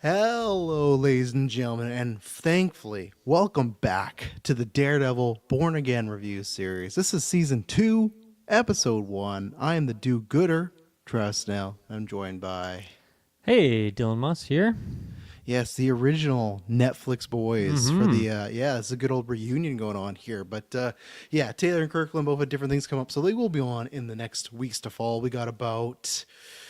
Hello, ladies and gentlemen, and thankfully, welcome back to the Daredevil Born Again review series. This is season 2, episode 1. I am the do-gooder, Travis Snell. I'm joined by, Hey, Dylan Moss here. yes, the original Netflix boys for the, it's a good old reunion going on here. But, Taylor and Kirkland both had different things come up, so they will be on in the next weeks to fall. We got about,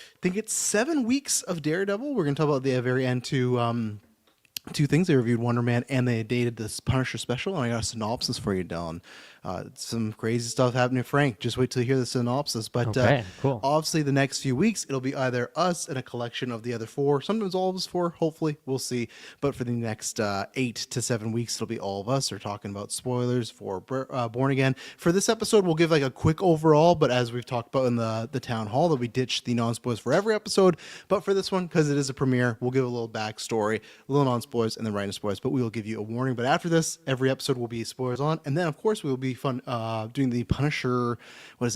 I think it's 7 weeks of Daredevil. We're going to talk about the very end two things. They reviewed Wonder Man and they dated this Punisher special, and I got a synopsis for you, Dylan. Some crazy stuff happening, Frank. Just wait till you hear the synopsis. But Okay, cool. obviously, the next few weeks, it'll be either us and a collection of the other 4, sometimes all of us 4, hopefully, we'll see. But for the next 8 to 7 weeks, it'll be all of us. We're talking about spoilers for Born Again. For this episode, we'll give like a quick overall, but as we've talked about in the town hall, that we ditched the non-spoilers for every episode. But for this one, because it is a premiere, we'll give a little backstory, a little non-spoilers, and then right into spoilers. But we will give you a warning. But after this, every episode will be spoilers on. And then, of course, we will be doing the Punisher,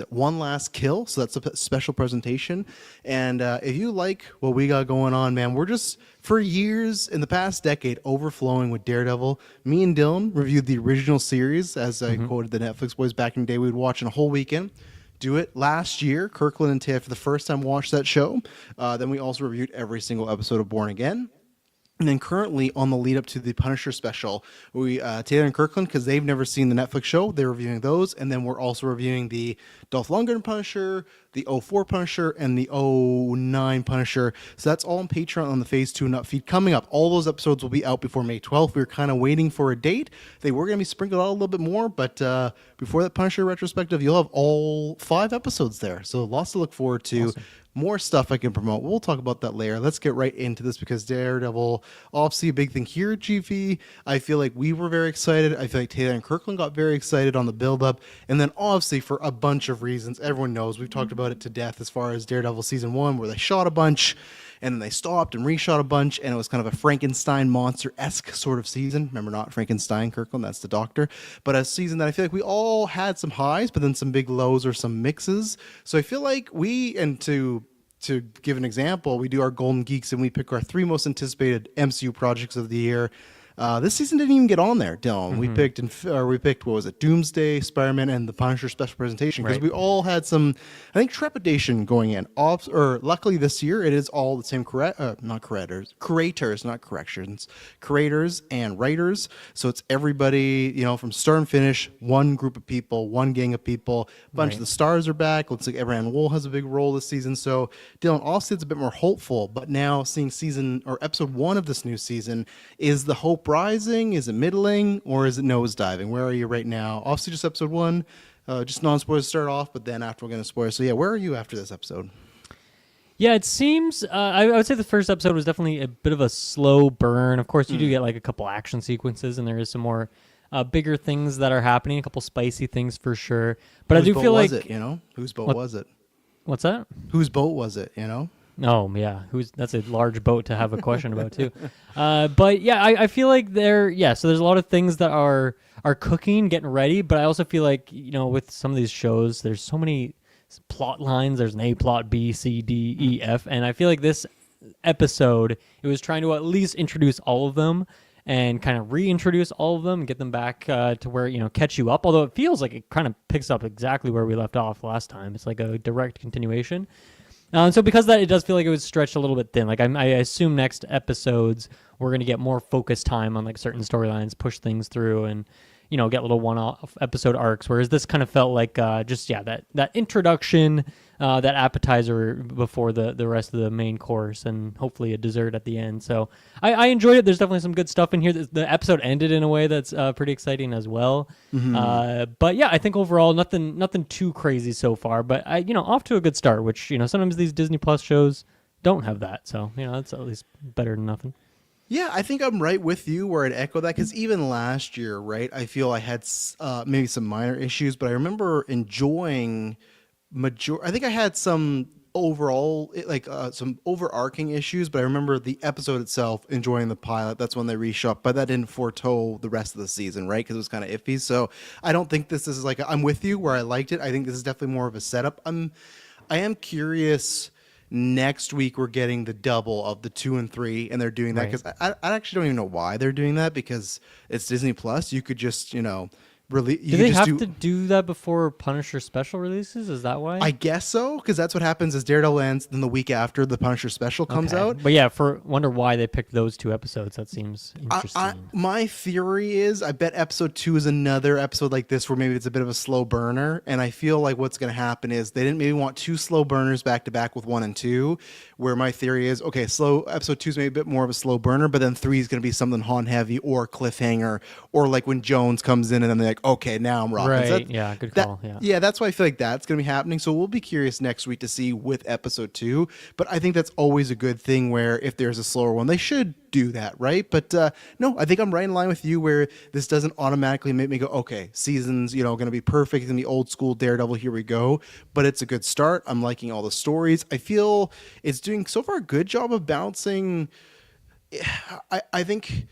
One Last Kill. So that's a special presentation. And if you like what we got going on, man, we're just, for years in the past decade, overflowing with Daredevil. Me and Dylan reviewed the original series, as I quoted the Netflix boys back in the day. We'd watch in a whole weekend. Do it last year. Kirkland and Taylor for the first time watched that show. Then we also reviewed every single episode of Born Again. And then currently on the lead up to the Punisher special, we Taylor and Kirkland, because they've never seen the Netflix show, they're reviewing those. And then we're also reviewing the Dolph Lundgren Punisher, the 04 Punisher, and the 09 Punisher. So that's all on Patreon on the Phase 2 Nut feed coming up. All those episodes will be out before May 12th. We were kind of waiting for a date. They were going to be sprinkled out a little bit more, but before that Punisher retrospective, you'll have all 5 episodes there. So lots to look forward to. Awesome. More stuff I can promote. We'll talk about that later. Let's get right into this because Daredevil, obviously a big thing here at GV. I feel like we were very excited. I feel like Taylor and Kirkland got very excited on the build-up. And then obviously for a bunch of reasons, everyone knows, we've talked about it to death as far as Daredevil Season 1, where they shot a bunch, and then they stopped and reshot a bunch, and it was kind of a Frankenstein monster-esque sort of season. Remember, not Frankenstein, Kirkland, that's the doctor. But a season that I feel like we all had some highs, but then some big lows or some mixes. So I feel like to give an example, we do our Golden Geeks and we pick our 3 most anticipated MCU projects of the year. This season didn't even get on there, Dylan. We picked what was it, Doomsday, Spider-Man, and the Punisher special presentation because we all had some, I think, trepidation going in. Luckily this year it is all the same creators and writers. So it's everybody, from start and finish, one group of people, one gang of people. A bunch of the stars are back. Looks like Everett Wool has a big role this season. So Dylan, obviously it's a bit more hopeful, but now seeing episode 1 of this new season, is the hope rising? Is it middling? Or is it nosediving? Where are you right now? Obviously just episode 1, just non-spoilers to start off, but then after we're going to spoil. So yeah, where are you after this episode? Yeah, it seems, I would say the first episode was definitely a bit of a slow burn. Of course, you do get like a couple action sequences, and there is some more bigger things that are happening, a couple spicy things for sure. But I do feel like... Whose boat was it? What's that? Whose boat was it, Oh, yeah. That's a large boat to have a question about, too. But, yeah, I feel like so there's a lot of things that are cooking, getting ready, but I also feel like, with some of these shows, there's so many plot lines. There's an A plot, B, C, D, E, F, and I feel like this episode, it was trying to at least introduce all of them and kind of reintroduce all of them and get them back to where, catch you up, although it feels like it kind of picks up exactly where we left off last time. It's like a direct continuation. So because of that, it does feel like it was stretched a little bit thin. Like I assume next episodes we're going to get more focused time on like certain storylines, push things through, and get little one-off episode arcs. Whereas this kind of felt like that introduction, that appetizer before the rest of the main course, and hopefully a dessert at the end. So I enjoyed it. There's definitely some good stuff in here. The episode ended in a way that's pretty exciting as well. But yeah, I think overall nothing too crazy so far. But off to a good start. Which sometimes these Disney Plus shows don't have that. So that's at least better than nothing. Yeah, I think I'm right with you where I'd echo that because even last year, right, I feel I had maybe some minor issues, but I remember enjoying I think I had some overall, some overarching issues, but I remember the episode itself, enjoying the pilot. That's when they reshot, but that didn't foretell the rest of the season, right? Because it was kind of iffy. So I don't think this is I'm with you where I liked it. I think this is definitely more of a setup. I am curious Next week we're getting the double of the 2 and 3, and they're doing that Right. because I actually don't even know why they're doing that, because it's Disney Plus. You could just really you Do could they just have do. to do that before Punisher special releases? Is that why? I guess so, because that's what happens as Daredevil ends. Then the week after, the Punisher special comes Okay. out. But yeah, wonder why they picked those 2 episodes. That seems interesting. My theory is, I bet episode 2 is another episode like this where maybe it's a bit of a slow burner, and I feel like what's going to happen is they didn't maybe want 2 slow burners back to back with 1 and 2. Where my theory is, okay, slow episode 2 is maybe a bit more of a slow burner, but then 3 is going to be something Han heavy or cliffhanger, or like when Jones comes in and then they're like, okay, now I'm rocking. So Right. that's- Yeah. Good that- call. Yeah. yeah, that's why I feel like that's going to be happening. So we'll be curious next week to see with episode 2. But I think that's always a good thing where if there's a slower one, they should do that, right? But no, I think I'm right in line with you where this doesn't automatically make me go, okay, season's, going to be perfect in the old school Daredevil, here we go. But it's a good start. I'm liking all the stories. I feel it's doing so far a good job of balancing. I think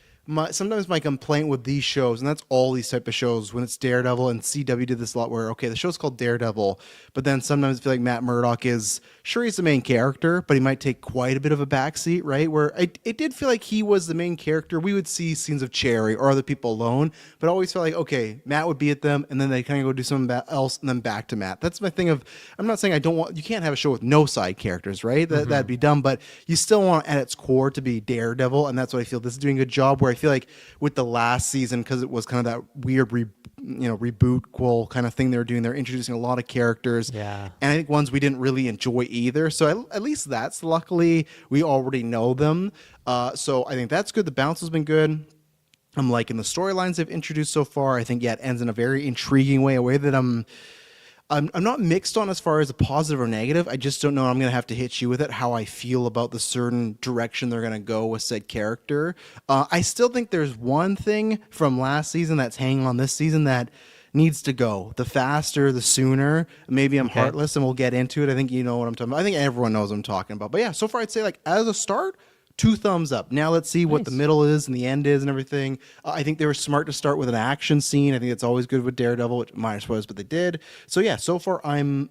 sometimes my complaint with these shows, and that's all these type of shows, when it's Daredevil, and CW did this a lot where, okay, the show's called Daredevil, but then sometimes I feel like Matt Murdock is, sure, he's the main character, but he might take quite a bit of a backseat, right? Where it did feel like he was the main character. We would see scenes of Cherry or other people alone, but I always felt like, okay, Matt would be at them, and then they kind of go do something else, and then back to Matt. That's my thing of, I'm not saying you can't have a show with no side characters, right? That'd be dumb, but you still want at its core to be Daredevil, and that's what I feel this is doing a good job, where I feel like with the last season, because it was kind of that weird reboot kind of thing they were doing, they're introducing a lot of characters, Yeah. and I think ones we didn't really enjoy either, so at least that's, luckily we already know them, so I think that's good. The bounce has been good. I'm liking the storylines they've introduced so far. I think, it ends in a very intriguing way, a way that I'm not mixed on as far as a positive or negative. I just don't know. I'm going to have to hit you with it, how I feel about the certain direction they're going to go with said character. I still think there's one thing from last season that's hanging on this season that needs to go. The faster, the sooner. Maybe I'm heartless, and we'll get into it. I think you know what I'm talking about. I think everyone knows what I'm talking about. But yeah, so far I'd say, like, as a start, 2 thumbs up. Now let's see what the middle is and the end is and everything. I think they were smart to start with an action scene. I think it's always good with Daredevil, which minor spoilers, but they did. So yeah, so far I'm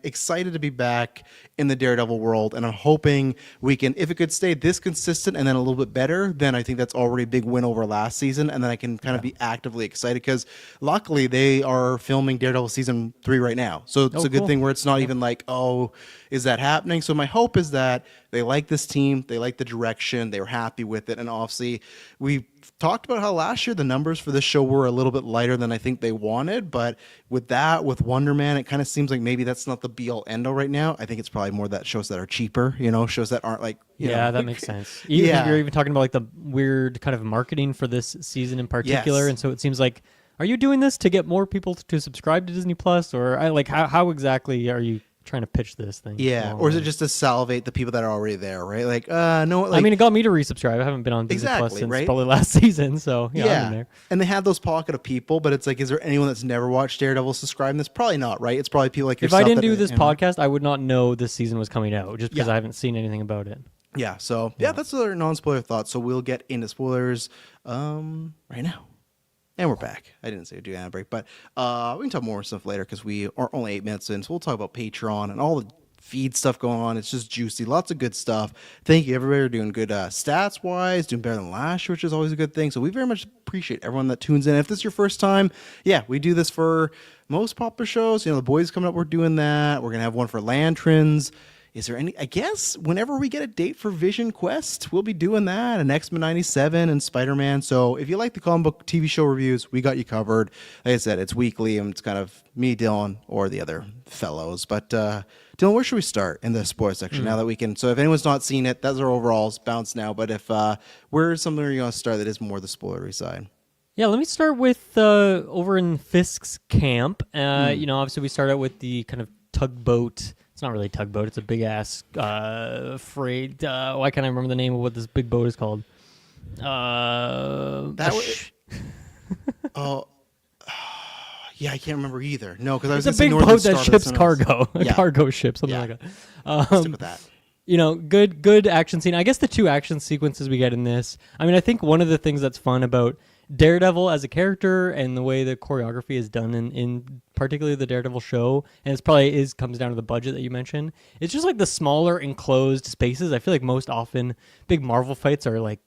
excited to be back in the Daredevil world, and I'm hoping we can, if it could stay this consistent and then a little bit better, then I think that's already a big win over last season, and then I can kind of be actively excited, because luckily they are filming Daredevil season 3 right now. So it's a good thing where it's not even like, oh, is that happening? So my hope is that they like this team, they like the direction, they were happy with it, and obviously we talked about how last year the numbers for this show were a little bit lighter than I think they wanted, but with Wonder Man, it kind of seems like maybe that's not the be-all end-all right now. I think it's probably more that shows that are cheaper, shows that aren't like, Yeah, that makes sense. You're even talking about like the weird kind of marketing for this season in particular, Yes. and so it seems like, are you doing this to get more people to subscribe to Disney Plus, or how exactly are you trying to pitch this thing? Yeah, or is it just to salivate the people that are already there, right? Like, no, like, I mean, it got me to resubscribe. I haven't been on Disney Plus Exactly, since right? probably last season, so yeah, I'm in there. And they have those pocket of people, but it's like, is there anyone that's never watched Daredevil subscribing this? Probably not, right? It's probably people like If yourself. I didn't that, do this podcast, I would not know this season was coming out, just because Yeah. I haven't seen anything about it. Yeah, so yeah, that's our non-spoiler thoughts. So we'll get into spoilers right now. And we're back. I didn't say we'd do an ad break, but we can talk more stuff later, because we are only 8 minutes in. So we'll talk about Patreon and all the feed stuff going on. It's just juicy. Lots of good stuff. Thank you, everybody. We're doing good stats-wise, doing better than last year, which is always a good thing. So we very much appreciate everyone that tunes in. If this is your first time, yeah, we do this for most popular shows. The boys coming up, we're doing that. We're going to have one for Lanterns. Is there any, I guess, whenever we get a date for Vision Quest, we'll be doing that, and X-Men 97 and Spider-Man. So if you like the comic book TV show reviews, we got you covered. Like I said, it's weekly, and it's kind of me, Dylan, or the other fellows. But Dylan, where should we start in the spoiler section now that we can? So if anyone's not seen it, that's our overalls, bounce now. But if where's something you're going to start that is more the spoilery side? Yeah, let me start with over in Fisk's camp. Obviously we start out with the kind of tugboat. It's not really a tugboat. It's a big ass freight. Why can't I remember the name of what this big boat is called? Yeah, I can't remember either. No, because I was It's a going to big say Northern boat that Star, ships but that's something cargo, else. a cargo ship, something Yeah. like that. Stick with that. Good action scene. I guess the 2 action sequences we get in this. I mean, I think one of the things that's fun about Daredevil as a character and the way the choreography is done in particularly the Daredevil show, and it's probably comes down to the budget that you mentioned. It's just like the smaller enclosed spaces. I feel like most often big Marvel fights are like,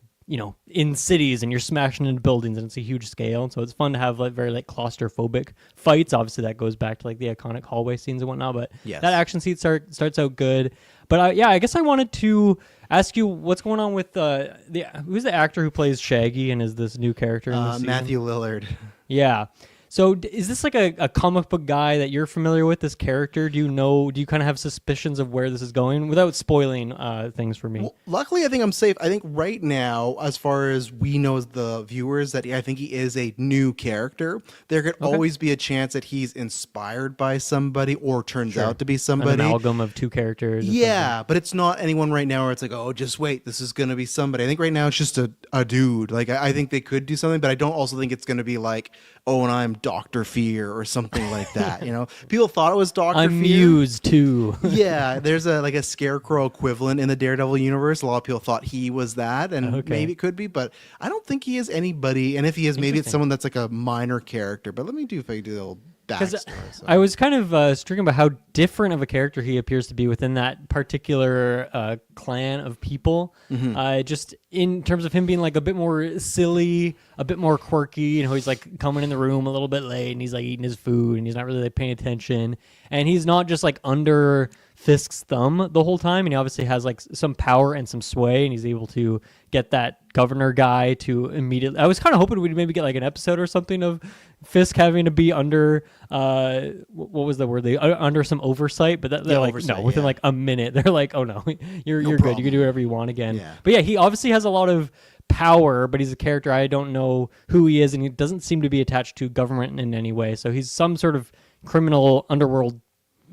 in cities and you're smashing into buildings and it's a huge scale. And so it's fun to have like very like claustrophobic fights. Obviously that goes back to like the iconic hallway scenes and whatnot, but Yes. that action scene starts out good. But I guess I wanted to ask you what's going on with who's the actor who plays Shaggy and is this new character in this season? Matthew Lillard. Yeah. So is this like a comic book guy that you're familiar with, this character? Do you kind of have suspicions of where this is going without spoiling things for me? Well, luckily, I think I'm safe. I think right now, as far as we know as the viewers, that I think he is a new character. There could always be a chance that he's inspired by somebody or turns out to be somebody. An amalgam of two characters. Yeah, but it's not anyone right now where it's like, oh, just wait, this is going to be somebody. I think right now it's just a dude. Like, I think they could do something, but I don't also think it's going to be like, oh, and I'm Dr. Fear or something like that. People thought it was Dr. Fear. I'm Muse too. Yeah, there's a Scarecrow equivalent in the Daredevil universe. A lot of people thought he was that, and maybe it could be, but I don't think he is anybody. And if he is, maybe it's someone that's like a minor character. But let me do if I do a little backstory. So. I was kind of stricken by how different of a character he appears to be within that particular clan of people. Just in terms of him being like a bit more silly, a bit more quirky. He's like coming in the room a little bit late and he's like eating his food and he's not really like paying attention. And he's not just like under Fisk's thumb the whole time, and he obviously has like some power and some sway, and he's able to get that governor guy to immediately. I was kind of hoping we'd maybe get like an episode or something of Fisk having to be under what was the word? Under some oversight, but they're like oversight, no, within like a minute they're like, oh no, you're good, you can do whatever you want again. Yeah. But yeah, he obviously has a lot of power, but he's a character I don't know who he is, and he doesn't seem to be attached to government in any way. So he's some sort of criminal underworld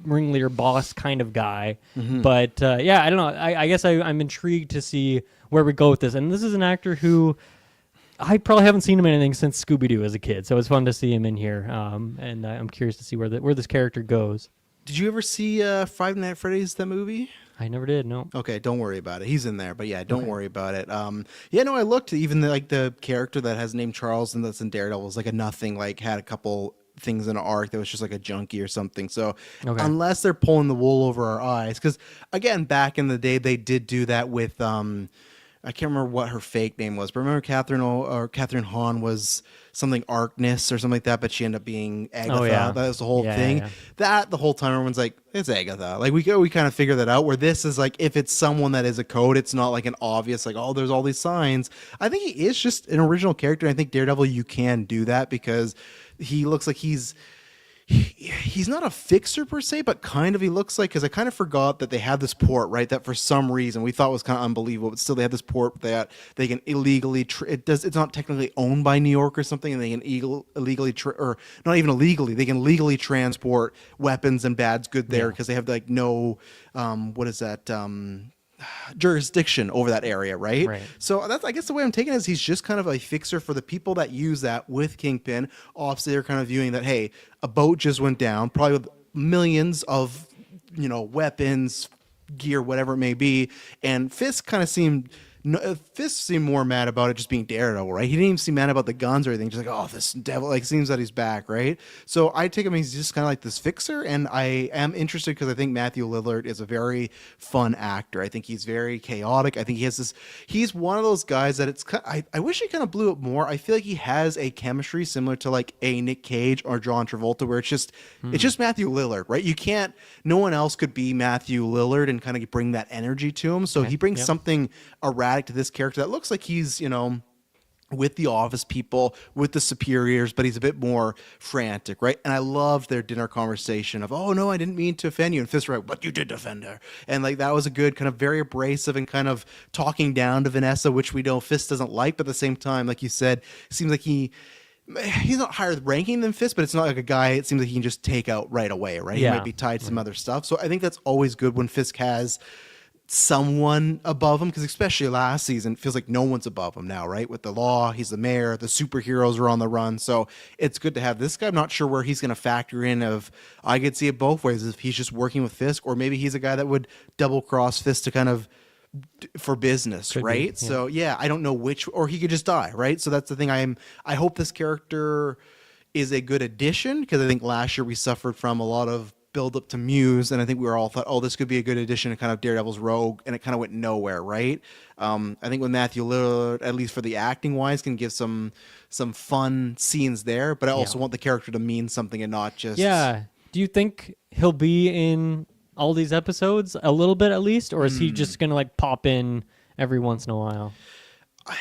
ringleader boss kind of guy. But yeah, I don't know. I guess I'm intrigued to see where we go with this. And this is an actor who I probably haven't seen him in anything since Scooby-Doo as a kid, so it's fun to see him in here. And I'm curious to see where this character goes. Did you ever see Five Nights at Freddy's, the movie? I never did, no. Okay, don't worry about it. He's in there, but yeah, don't worry about it. I looked, even the character that has named Charles and that's in Daredevil is like a nothing, like had a couple things in an arc that was just like a junkie or something. So unless they're pulling the wool over our eyes, because again, back in the day, they did do that with I can't remember what her fake name was, but remember Catherine Hahn was something Arkness or something like that, but she ended up being Agatha. Oh, yeah. That was the whole thing. Yeah. That the whole time everyone's like, it's Agatha. Like we kind of figure that out. Where this is like, if it's someone that is a code, it's not like an obvious like, oh, there's all these signs. I think he is just an original character. And I think Daredevil, you can do that because he looks like he's not a fixer per se, but kind of he looks like, because I kind of forgot that they had this port, right, that for some reason we thought was kind of unbelievable, but still they had this port that they can illegally it's not technically owned by New York or something, and they can illegally or not even illegally, they can legally transport weapons and bad goods there because they have like no what is that jurisdiction over that area, right? So that's, I guess the way I'm taking it is he's just kind of a fixer for the people that use that with Kingpin. Obviously, they're kind of viewing that, hey, a boat just went down, probably with millions of, weapons, gear, whatever it may be, and Fisk kind of seemed. Fisk seemed more mad about it just being Daredevil, right? He didn't even seem mad about the guns or anything. Just like, oh, this devil, like, seems that he's back, right? So I take him, he's just kind of like this fixer, and I am interested because I think Matthew Lillard is a very fun actor. I think he's very chaotic. I think he has this, he's one of those guys that it's, I wish he kind of blew up more. I feel like he has a chemistry similar to like a Nick Cage or John Travolta, where it's just Matthew Lillard, right? You can't, no one else could be Matthew Lillard and kind of bring that energy to him. So he brings something erratic to this character that looks like he's, with the office people, with the superiors, but he's a bit more frantic, right? And I loved their dinner conversation of, oh, no, I didn't mean to offend you. And Fisk, right, but you did offend her. And like that was a good kind of very abrasive and kind of talking down to Vanessa, which we know Fisk doesn't like, but at the same time, like you said, it seems like he's not higher ranking than Fisk, but it's not like a guy it seems like he can just take out right away, right? He might be tied to some other stuff. So I think that's always good when Fisk has someone above him, because especially last season it feels like no one's above him now, right? With the law, he's the mayor, the superheroes are on the run, so it's good to have this guy. I'm not sure where he's going to factor in. Of I could see it both ways, if he's just working with Fisk, or maybe he's a guy that would double cross Fisk to kind of for business, Could be, right? yeah. So yeah, I don't know which, or he could just die, right? So that's the thing. I hope this character is a good addition, because I think last year we suffered from a lot of build up to Muse, and I think we were all thought, oh, this could be a good addition to kind of Daredevil's Rogue, and it kind of went nowhere, right? I think with Matthew Lillard, at least for the acting wise, can give some fun scenes there, but I also want the character to mean something and not just Yeah. Do you think he'll be in all these episodes a little bit at least, or is he just gonna like pop in every once in a while?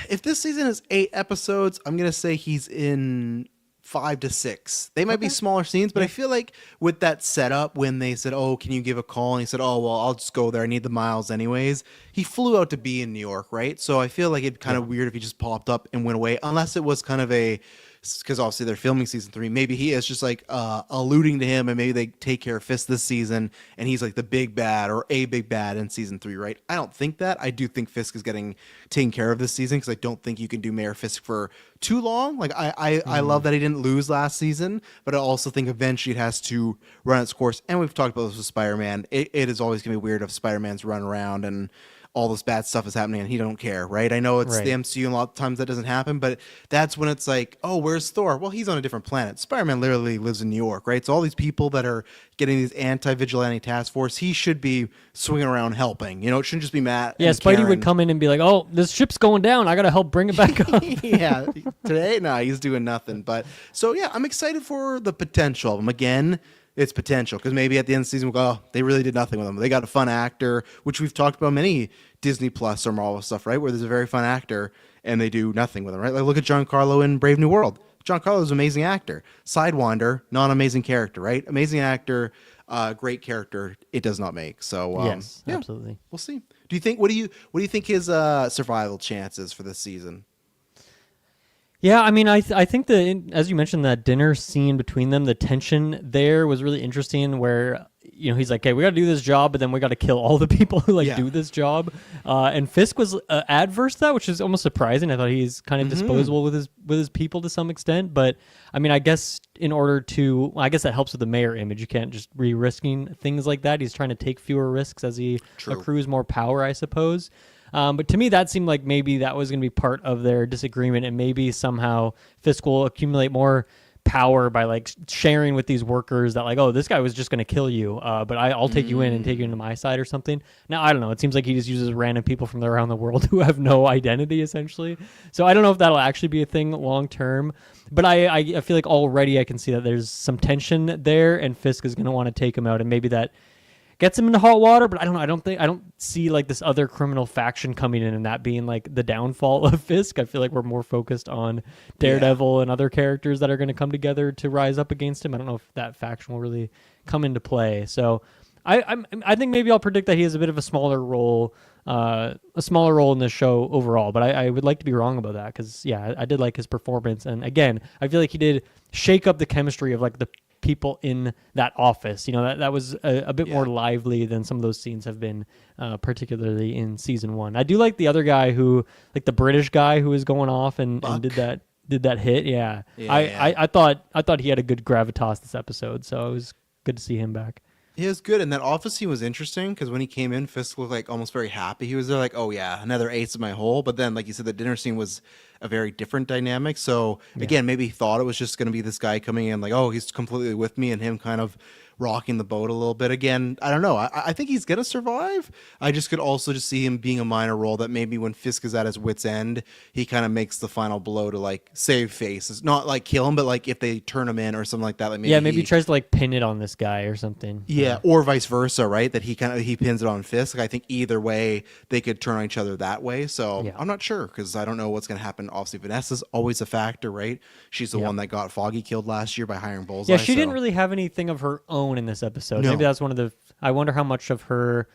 If this season is 8 episodes, I'm gonna say he's in 5 to 6. They might be smaller scenes, but I feel like with that setup, when they said, "Oh, can you give a call?" and he said, "Oh, well, I'll just go there. I need the miles anyways." He flew out to be in New York, right? So I feel like it'd kind of weird if he just popped up and went away, unless it was kind of a, because obviously they're filming season 3. Maybe he is just like alluding to him, and maybe they take care of Fisk this season, and he's like the big bad or a big bad in season 3, right? I don't think that. I do think Fisk is getting taken care of this season, because I don't think you can do Mayor Fisk for too long. Like I love that he didn't lose last season, but I also think eventually it has to run its course. And we've talked about this with Spider-Man. It is always gonna be weird if Spider-Man's run around and all this bad stuff is happening and he don't care, right? I know it's the MCU and a lot of times that doesn't happen, but that's when it's like, oh, where's Thor? Well, he's on a different planet. Spider-Man literally lives in New York, right? So all these people that are getting these anti-vigilante task force, he should be swinging around helping. You know, it shouldn't just be Matt. Yeah, and Spidey Karen. would come in and be like, "Oh, this ship's going down. I gotta help bring it back up." Yeah, today, no, he's doing nothing. But so yeah, I'm excited for the potential of him. Again, it's potential, because maybe at the end of the season we'll go, oh, they really did nothing with him. They got a fun actor, which we've talked about many Disney Plus or Marvel stuff, right? Where there's a very fun actor and they do nothing with him, right? Like look at Giancarlo in Brave New World. Giancarlo is an amazing actor. Sidewinder, not an amazing character, right? Amazing actor, great character. It does not make. So Yes, yeah, absolutely. we'll see. Do you think? What do you think his survival chances for this season? Yeah, I mean, I think as you mentioned, that dinner scene between them, the tension there was really interesting. Where he's like, "Hey, we got to do this job, but then we got to kill all the people who do this job." And Fisk was adverse to that, which is almost surprising. I thought he's kind of disposable with his people to some extent, but I mean, I guess I guess that helps with the mayor image. You can't just be risking things like that. He's trying to take fewer risks as he accrues more power, I suppose. But to me, that seemed like maybe that was going to be part of their disagreement, and maybe somehow Fisk will accumulate more power by like sharing with these workers that like, oh, this guy was just going to kill you, but I'll take you in and take you into my side or something. Now, I don't know. It seems like he just uses random people from around the world who have no identity, essentially. So I don't know if that'll actually be a thing long term. But I feel like already I can see that there's some tension there, and Fisk is going to want to take him out, and maybe that gets him into hot water. But I don't know. I don't see like this other criminal faction coming in and that being like the downfall of Fisk. I feel like we're more focused on Daredevil and other characters that are going to come together to rise up against him. I don't know if that faction will really come into play. So I think maybe I'll predict that he has a bit of a smaller role in this show overall. But I would like to be wrong about that, because yeah, I did like his performance, and again, I feel like he did shake up the chemistry of like the people in that office. That was a bit more lively than some of those scenes have been, particularly in season 1. I do like the other guy who, like the British guy who was going off and did that hit. Yeah. I thought he had a good gravitas this episode, so it was good to see him back. He was good, and that office scene was interesting, because when he came in, Fisk looked like almost very happy. He was there like, oh yeah, another ace in my hole. But then, like you said, the dinner scene was a very different dynamic. So again, maybe he thought it was just going to be this guy coming in like, oh, he's completely with me, and him kind of rocking the boat a little bit. Again, I don't know. I think he's going to survive. I just could also just see him being a minor role that maybe when Fisk is at his wit's end, he kind of makes the final blow to like save face. It's not like kill him, but like if they turn him in or something like that. Like maybe he tries to like pin it on this guy or something. Yeah, or vice versa, right? That he pins it on Fisk. Like, I think either way they could turn on each other that way. So I'm not sure, because I don't know what's going to happen. Obviously, Vanessa's always a factor, right? She's the one that got Foggy killed last year by hiring Bullseye. Yeah, she didn't really have anything of her own in this episode. No. Maybe that's one of the. I wonder how much of her,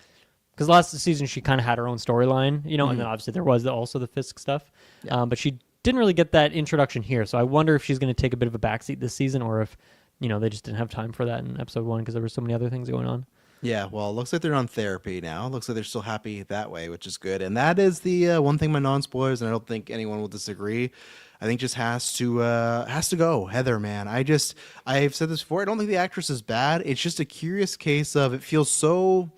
because last season she kind of had her own storyline, and then obviously there was also the Fisk stuff, but she didn't really get that introduction here. So I wonder if she's going to take a bit of a backseat this season, or if they just didn't have time for that in episode 1 because there were so many other things going on. Yeah, well, it looks like they're on therapy now. It looks like they're still happy that way, which is good. And that is the one thing, my non-spoilers, and I don't think anyone will disagree, I think just has to go. Heather, man. I've said this before. I don't think the actress is bad. It's just a curious case of, it feels so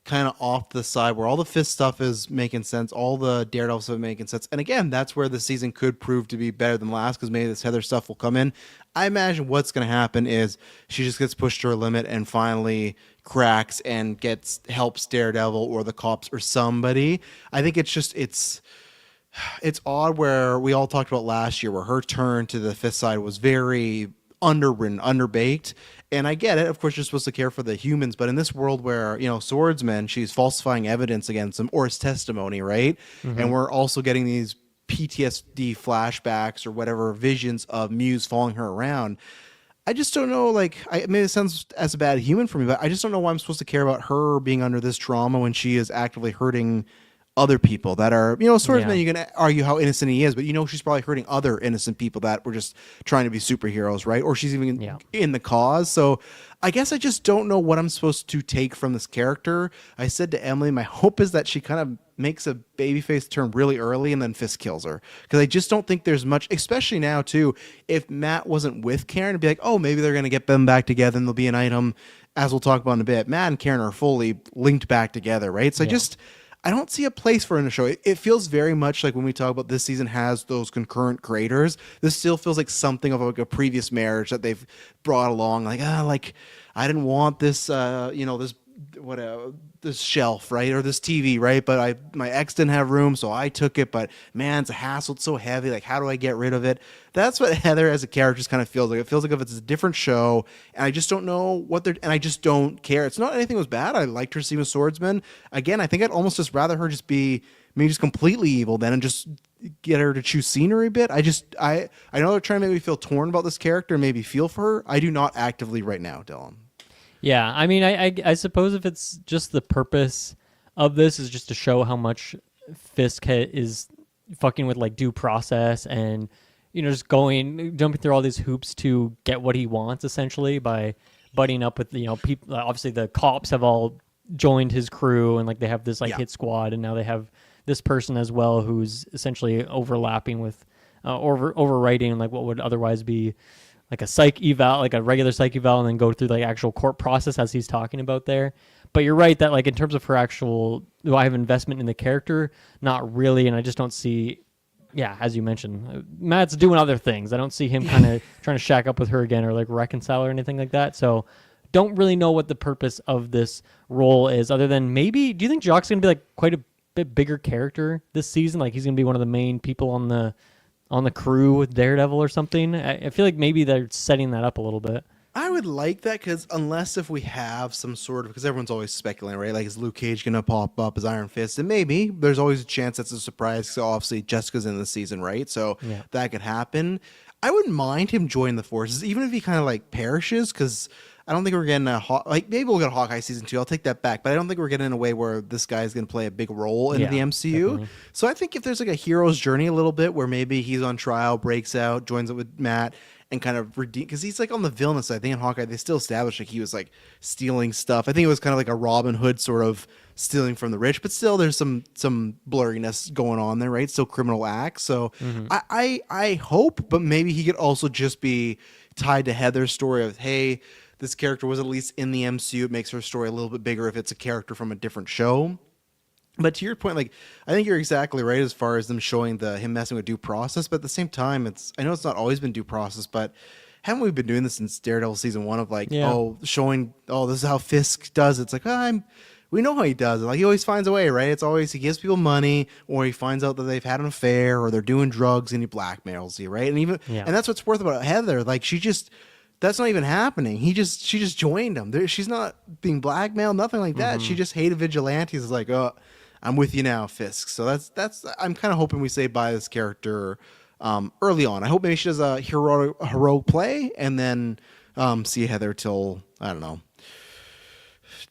kind of off to the side where all the Fist stuff is making sense, all the Daredevil stuff is making sense. And again, that's where the season could prove to be better than last because maybe this Heather stuff will come in. I imagine what's going to happen is she just gets pushed to her limit and finally cracks and helps Daredevil or the cops or somebody. I think it's odd where we all talked about last year where her turn to the Fist side was very underwritten, underbaked. And I get it. Of course, you're supposed to care for the humans. But in this world where, swordsman, she's falsifying evidence against him or his testimony, right? Mm-hmm. And we're also getting these PTSD flashbacks or whatever visions of Muse following her around. I just don't know, maybe it sounds as a bad human for me, but I just don't know why I'm supposed to care about her being under this trauma when she is actively hurting other people that are, swordsman, you can argue how innocent he is, but she's probably hurting other innocent people that were just trying to be superheroes, right? Or she's even in the cause. So I guess I just don't know what I'm supposed to take from this character. I said to Emily, my hope is that she kind of makes a babyface turn really early and then Fist kills her. Because I just don't think there's much, especially now too, if Matt wasn't with Karen, it'd be like, oh, maybe they're going to get them back together and there'll be an item, as we'll talk about in a bit. Matt and Karen are fully linked back together, right? So I don't see a place for it in the show. It feels very much like when we talk about this season has those concurrent creators. This still feels like something of like a previous marriage that they've brought along. Like I didn't want this, this shelf, right, or this TV, right? But my ex didn't have room, so I took it. But man, it's a hassle. It's so heavy. Like, how do I get rid of it? That's what Heather as a character just kind of feels like. It feels like if it's a different show, and I just don't know and I just don't care. It's not anything was bad. I liked her seeing a swordsman. Again, I think I'd almost just rather her just be maybe just completely evil then and just get her to choose scenery a bit. I know they're trying to make me feel torn about this character and maybe feel for her. I do not actively right now, Dylan. Yeah, I mean, I suppose if it's just the purpose of this is just to show how much Fisk is fucking with like due process and just jumping through all these hoops to get what he wants essentially by buddying up with people. Obviously, the cops have all joined his crew and like they have this hit squad, and now they have this person as well who's essentially overlapping with overwriting like what would otherwise be like a psych eval, like a regular psych eval, and then go through the actual court process as he's talking about there. But you're right that like in terms of her actual, do I have investment in the character? Not really, and I just don't see, as you mentioned, Matt's doing other things. I don't see him kind of trying to shack up with her again or like reconcile or anything like that. So don't really know what the purpose of this role is other than maybe, do you think Jock's going to be like quite a bit bigger character this season? Like he's going to be one of the main people on the crew with Daredevil or something? I feel like maybe they're setting that up a little bit. I would like that because unless if we have some sort of, because everyone's always speculating, right? Like, is Luke Cage going to pop up as Iron Fist? And maybe there's always a chance that's a surprise. So obviously Jessica's in the season, right? So that could happen. I wouldn't mind him joining the forces, even if he kind of like perishes, because I don't think we're getting maybe we'll get a Hawkeye season 2. I'll take that back, but I don't think we're getting in a way where this guy is going to play a big role in the MCU. Definitely. So I think if there's like a hero's journey a little bit where maybe he's on trial, breaks out, joins up with Matt, and kind of redeem, because he's like on the villainous side. I think in Hawkeye they still established like he was like stealing stuff. I think it was kind of like a Robin Hood sort of stealing from the rich, but still there's some blurriness going on there, right? Still criminal acts. So I hope, but maybe he could also just be tied to Heather's story of, hey, this character was at least in the MCU. It makes her story a little bit bigger if it's a character from a different show. But to your point, like, I think you're exactly right as far as them showing him messing with due process. But at the same time, I know it's not always been due process, but haven't we been doing this since Daredevil season 1 of like, showing, this is how Fisk does it. It's like, we know how he does it. Like, he always finds a way, right? It's always he gives people money, or he finds out that they've had an affair, or they're doing drugs, and he blackmails you, right? And and that's what's worth about Heather. Like, that's not even happening. She just joined him. She's not being blackmailed, nothing like that. She just hated vigilantes. It's like, oh, I'm with you now, Fisk. So that's I'm kind of hoping we say bye this character early on. I hope maybe she does a heroic play and then see Heather till, I don't know,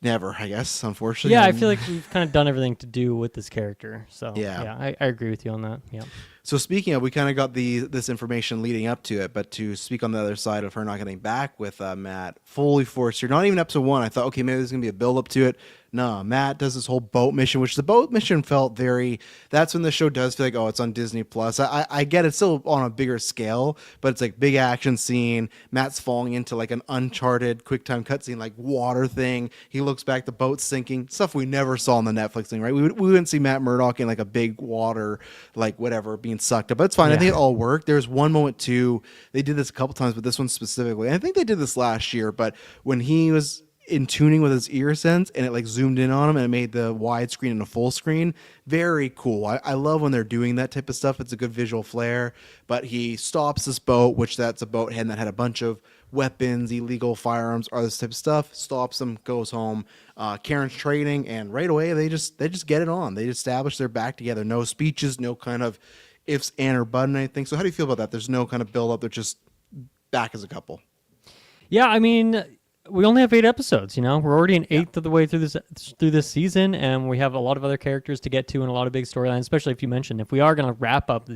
never, I guess, unfortunately. Yeah, I feel like we've kind of done everything to do with this character. So I agree with you on that. Yeah. So speaking of, we kind of got this information leading up to it, but to speak on the other side of her not getting back with Matt, fully forced. You're not even episode 1. I thought, okay, maybe there's going to be a build up to it. No, Matt does this whole boat mission, which the boat mission felt very. That's when the show does feel like, oh, it's on Disney Plus. I get it's still on a bigger scale, but it's like big action scene. Matt's falling into like an Uncharted QuickTime cutscene, like water thing. He looks back, the boat's sinking. Stuff we never saw on the Netflix thing, right? We wouldn't see Matt Murdock in like a big water, like whatever, being sucked up. But it's fine. I think it all worked. There's one moment too. They did this a couple times, but this one specifically. I think they did this last year, but when he was in tuning with his ear sense and it like zoomed in on him and it made the widescreen and a full screen. Very cool. I love when they're doing that type of stuff. It's a good visual flair. But he stops this boat, which that's a boat head that had a bunch of weapons, illegal firearms, all this type of stuff. Stops them, goes home. Karen's trading, and right away they just get it on. They establish they're back together. No speeches, no kind of ifs, and or but and anything. So how do you feel about that? There's no kind of build up. They're just back as a couple. Yeah, I mean, we only have 8 episodes. You know, we're already an eighth of the way through this season, and we have a lot of other characters to get to and a lot of big storylines. Especially if you mentioned if we are going to wrap up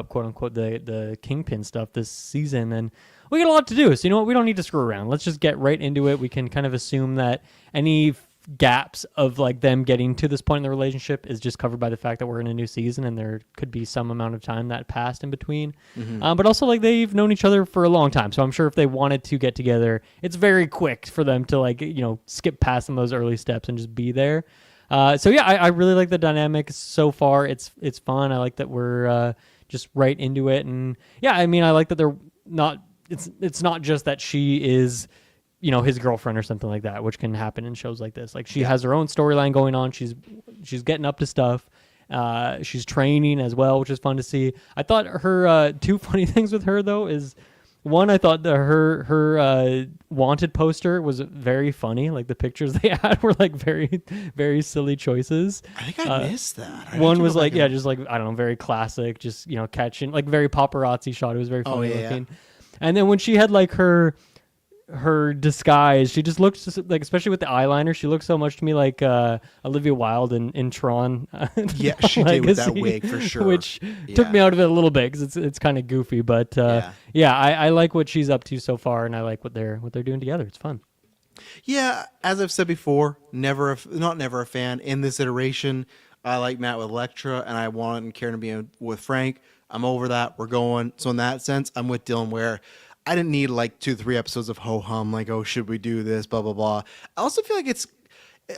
quote unquote the Kingpin stuff this season, then we got a lot to do. So you know what? We don't need to screw around. Let's just get right into it. We can kind of assume that any gaps of like them getting to this point in the relationship is just covered by the fact that we're in a new season and there could be some amount of time that passed in between. But also like they've known each other for a long time. So I'm sure if they wanted to get together, it's very quick for them to like, you know, skip past some of those early steps and just be there. So yeah, I really like the dynamic so far. It's fun. I like that we're just right into it. And yeah, I mean, I like that they're not, it's not just that she is, you know, his girlfriend or something like that, which can happen in shows like this. Like she has her own storyline going on. She's getting up to stuff. She's training as well, which is fun to see. I thought her two funny things with her though is one, I thought that her wanted poster was very funny. Like the pictures they had were like very, very silly choices. I think I missed that. One was like, just like, I don't know, very classic, just, you know, catching like very paparazzi shot. It was very funny looking. And then when she had like her disguise, she just looked like, especially with the eyeliner, she looked so much to me like Olivia Wilde in Tron. Yeah, she did with that wig for sure, which took me out of it a little bit because it's kind of goofy. But I like what she's up to so far, and I like what they're doing together. It's fun. Yeah, as I've said before, never a fan in this iteration. I like Matt with Elektra, and I want Karen to be with Frank. I'm over that. We're going. So in that sense, I'm with Dylan where I didn't need like 2-3 episodes of ho-hum, like, oh, should we do this, blah, blah, blah. I also feel like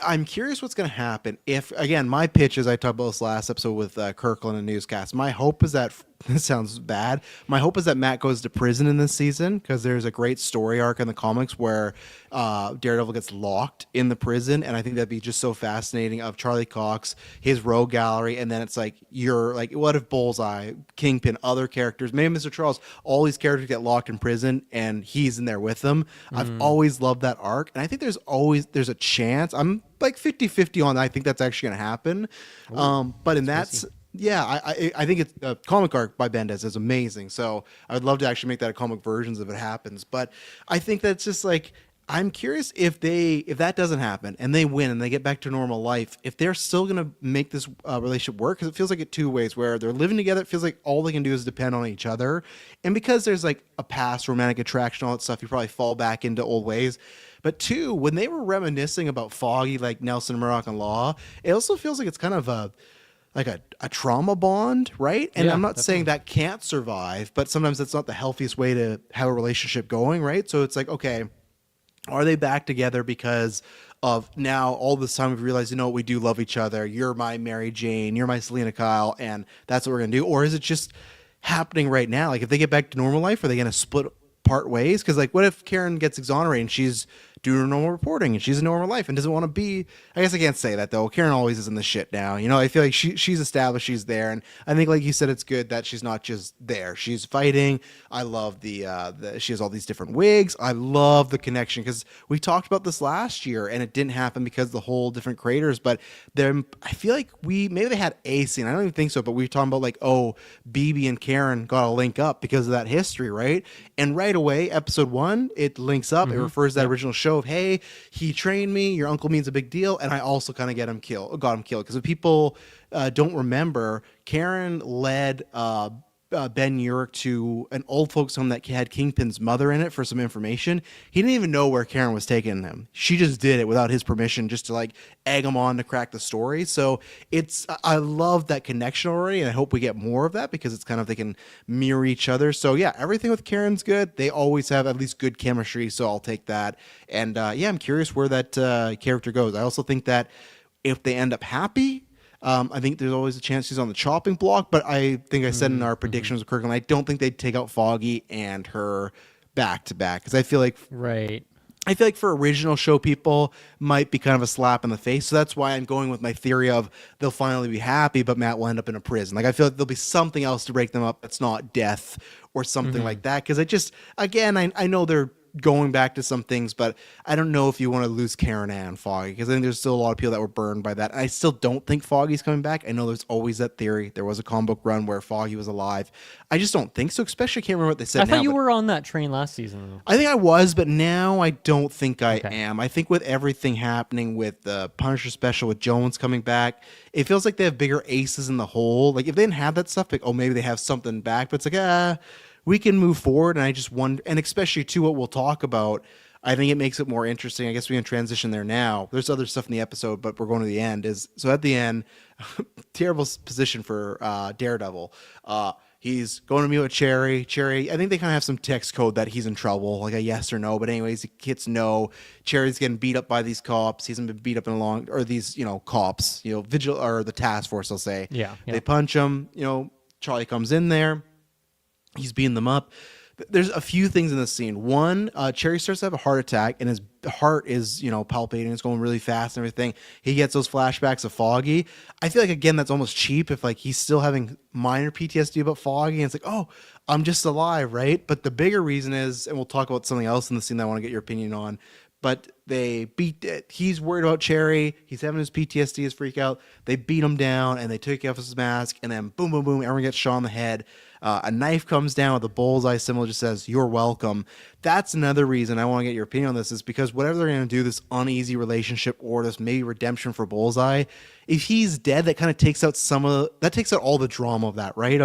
I'm curious what's going to happen if, again, my pitch, as I talked about this last episode with Kirkland and Newscast, my hope is that, this sounds bad, my hope is that Matt goes to prison in this season because there's a great story arc in the comics where Daredevil gets locked in the prison, and I think that'd be just so fascinating of Charlie Cox, his rogue gallery, and then it's like, you're like, what if Bullseye, Kingpin, other characters, maybe Mr. Charles, all these characters get locked in prison and he's in there with them. I've always loved that arc, and I think there's a chance, I'm like 50-50 on that. I think that's actually going to happen. But in that, I think it's a comic arc by Bendis is amazing. So I would love to actually make that a comic versions if it happens. But I think that's just like, I'm curious if that doesn't happen and they win and they get back to normal life, if they're still going to make this relationship work, because it feels like it two ways where they're living together. It feels like all they can do is depend on each other. And because there's like a past romantic attraction, all that stuff, you probably fall back into old ways. But two, when they were reminiscing about Foggy, like Nelson Murdoch and Law, it also feels like it's kind of a trauma bond, right? And I'm not saying that can't survive, but sometimes that's not the healthiest way to have a relationship going, right? So it's like, okay, are they back together because of now all this time we've realized, you know what, we do love each other. You're my Mary Jane, you're my Selena Kyle, and that's what we're going to do? Or is it just happening right now? Like if they get back to normal life, are they going to split part ways? Because like what if Karen gets exonerated and she's doing her normal reporting and she's in normal life and doesn't want to be, I guess I can't say that though, Karen always is in the shit now, you know. I feel like she's established she's there, and I think like you said, it's good that she's not just there, she's fighting. I love the she has all these different wigs. I love the connection because we talked about this last year and it didn't happen because the whole different creators, but then I feel like maybe they had a scene, I don't even think so, but we were talking about like, oh, BB and Karen got to link up because of that history, right? And right away, episode 1, it links up. It refers to that original show of, hey, he trained me, your uncle means a big deal, and I also kind of got him killed because if people don't remember, Karen led Ben Urich to an old folks home that had Kingpin's mother in it for some information. He didn't even know where Karen was taking him. She just did it without his permission, just to like egg him on to crack the story. So I love that connection already, and I hope we get more of that because it's kind of, they can mirror each other. So yeah, everything with Karen's good. They always have at least good chemistry, so I'll take that. And yeah, I'm curious where that character goes. I also think that if they end up happy, I think there's always a chance he's on the chopping block, but I think I said in our predictions with Kirkland, I don't think they'd take out Foggy and her back to back, because I feel like for original show people might be kind of a slap in the face. So that's why I'm going with my theory of they'll finally be happy, but Matt will end up in a prison. Like I feel like there'll be something else to break them up that's not death or something like that. Because I know they're going back to some things, but I don't know if you want to lose Karen and Foggy, because I think there's still a lot of people that were burned by that. And I still don't think Foggy's coming back. I know there's always that theory. There was a comic book run where Foggy was alive. I just don't think so, especially I can't remember what they said. I thought you were on that train last season, though. I think I was, but now I don't think I am. I think with everything happening with the Punisher special, with Jones coming back, it feels like they have bigger aces in the hole. Like if they didn't have that stuff, like, oh, maybe they have something back, but it's like, we can move forward. And I just wonder, and especially too, what we'll talk about, I think it makes it more interesting. I guess we can transition there now. There's other stuff in the episode, but we're going to the end. So at the end, terrible position for Daredevil. He's going to meet with Cherry. I think they kind of have some text code that he's in trouble, like a yes or no. But anyways, he hits no. Cherry's getting beat up by these cops. He hasn't been beat up in a long, or these, cops, vigil, or the task force, I'll say. Yeah. They punch him. Charlie comes in there. He's beating them up. There's a few things in this scene. One, Cherry starts to have a heart attack, and his heart is, palpating. It's going really fast and everything. He gets those flashbacks of Foggy. I feel like, again, that's almost cheap if, like, he's still having minor PTSD about Foggy, and it's like, oh, I'm just alive, right? But the bigger reason is, and we'll talk about something else in the scene that I want to get your opinion on, but they beat it. He's worried about Cherry. He's having his PTSD, his freak out. They beat him down, and they take off his mask, and then boom, boom, boom, everyone gets shot in the head. A knife comes down with a bullseye symbol, just says, "You're welcome." That's another reason I want to get your opinion on this, is because whatever they're going to do, this uneasy relationship or this maybe redemption for Bullseye, if he's dead, that kind of takes out all the drama of that, right?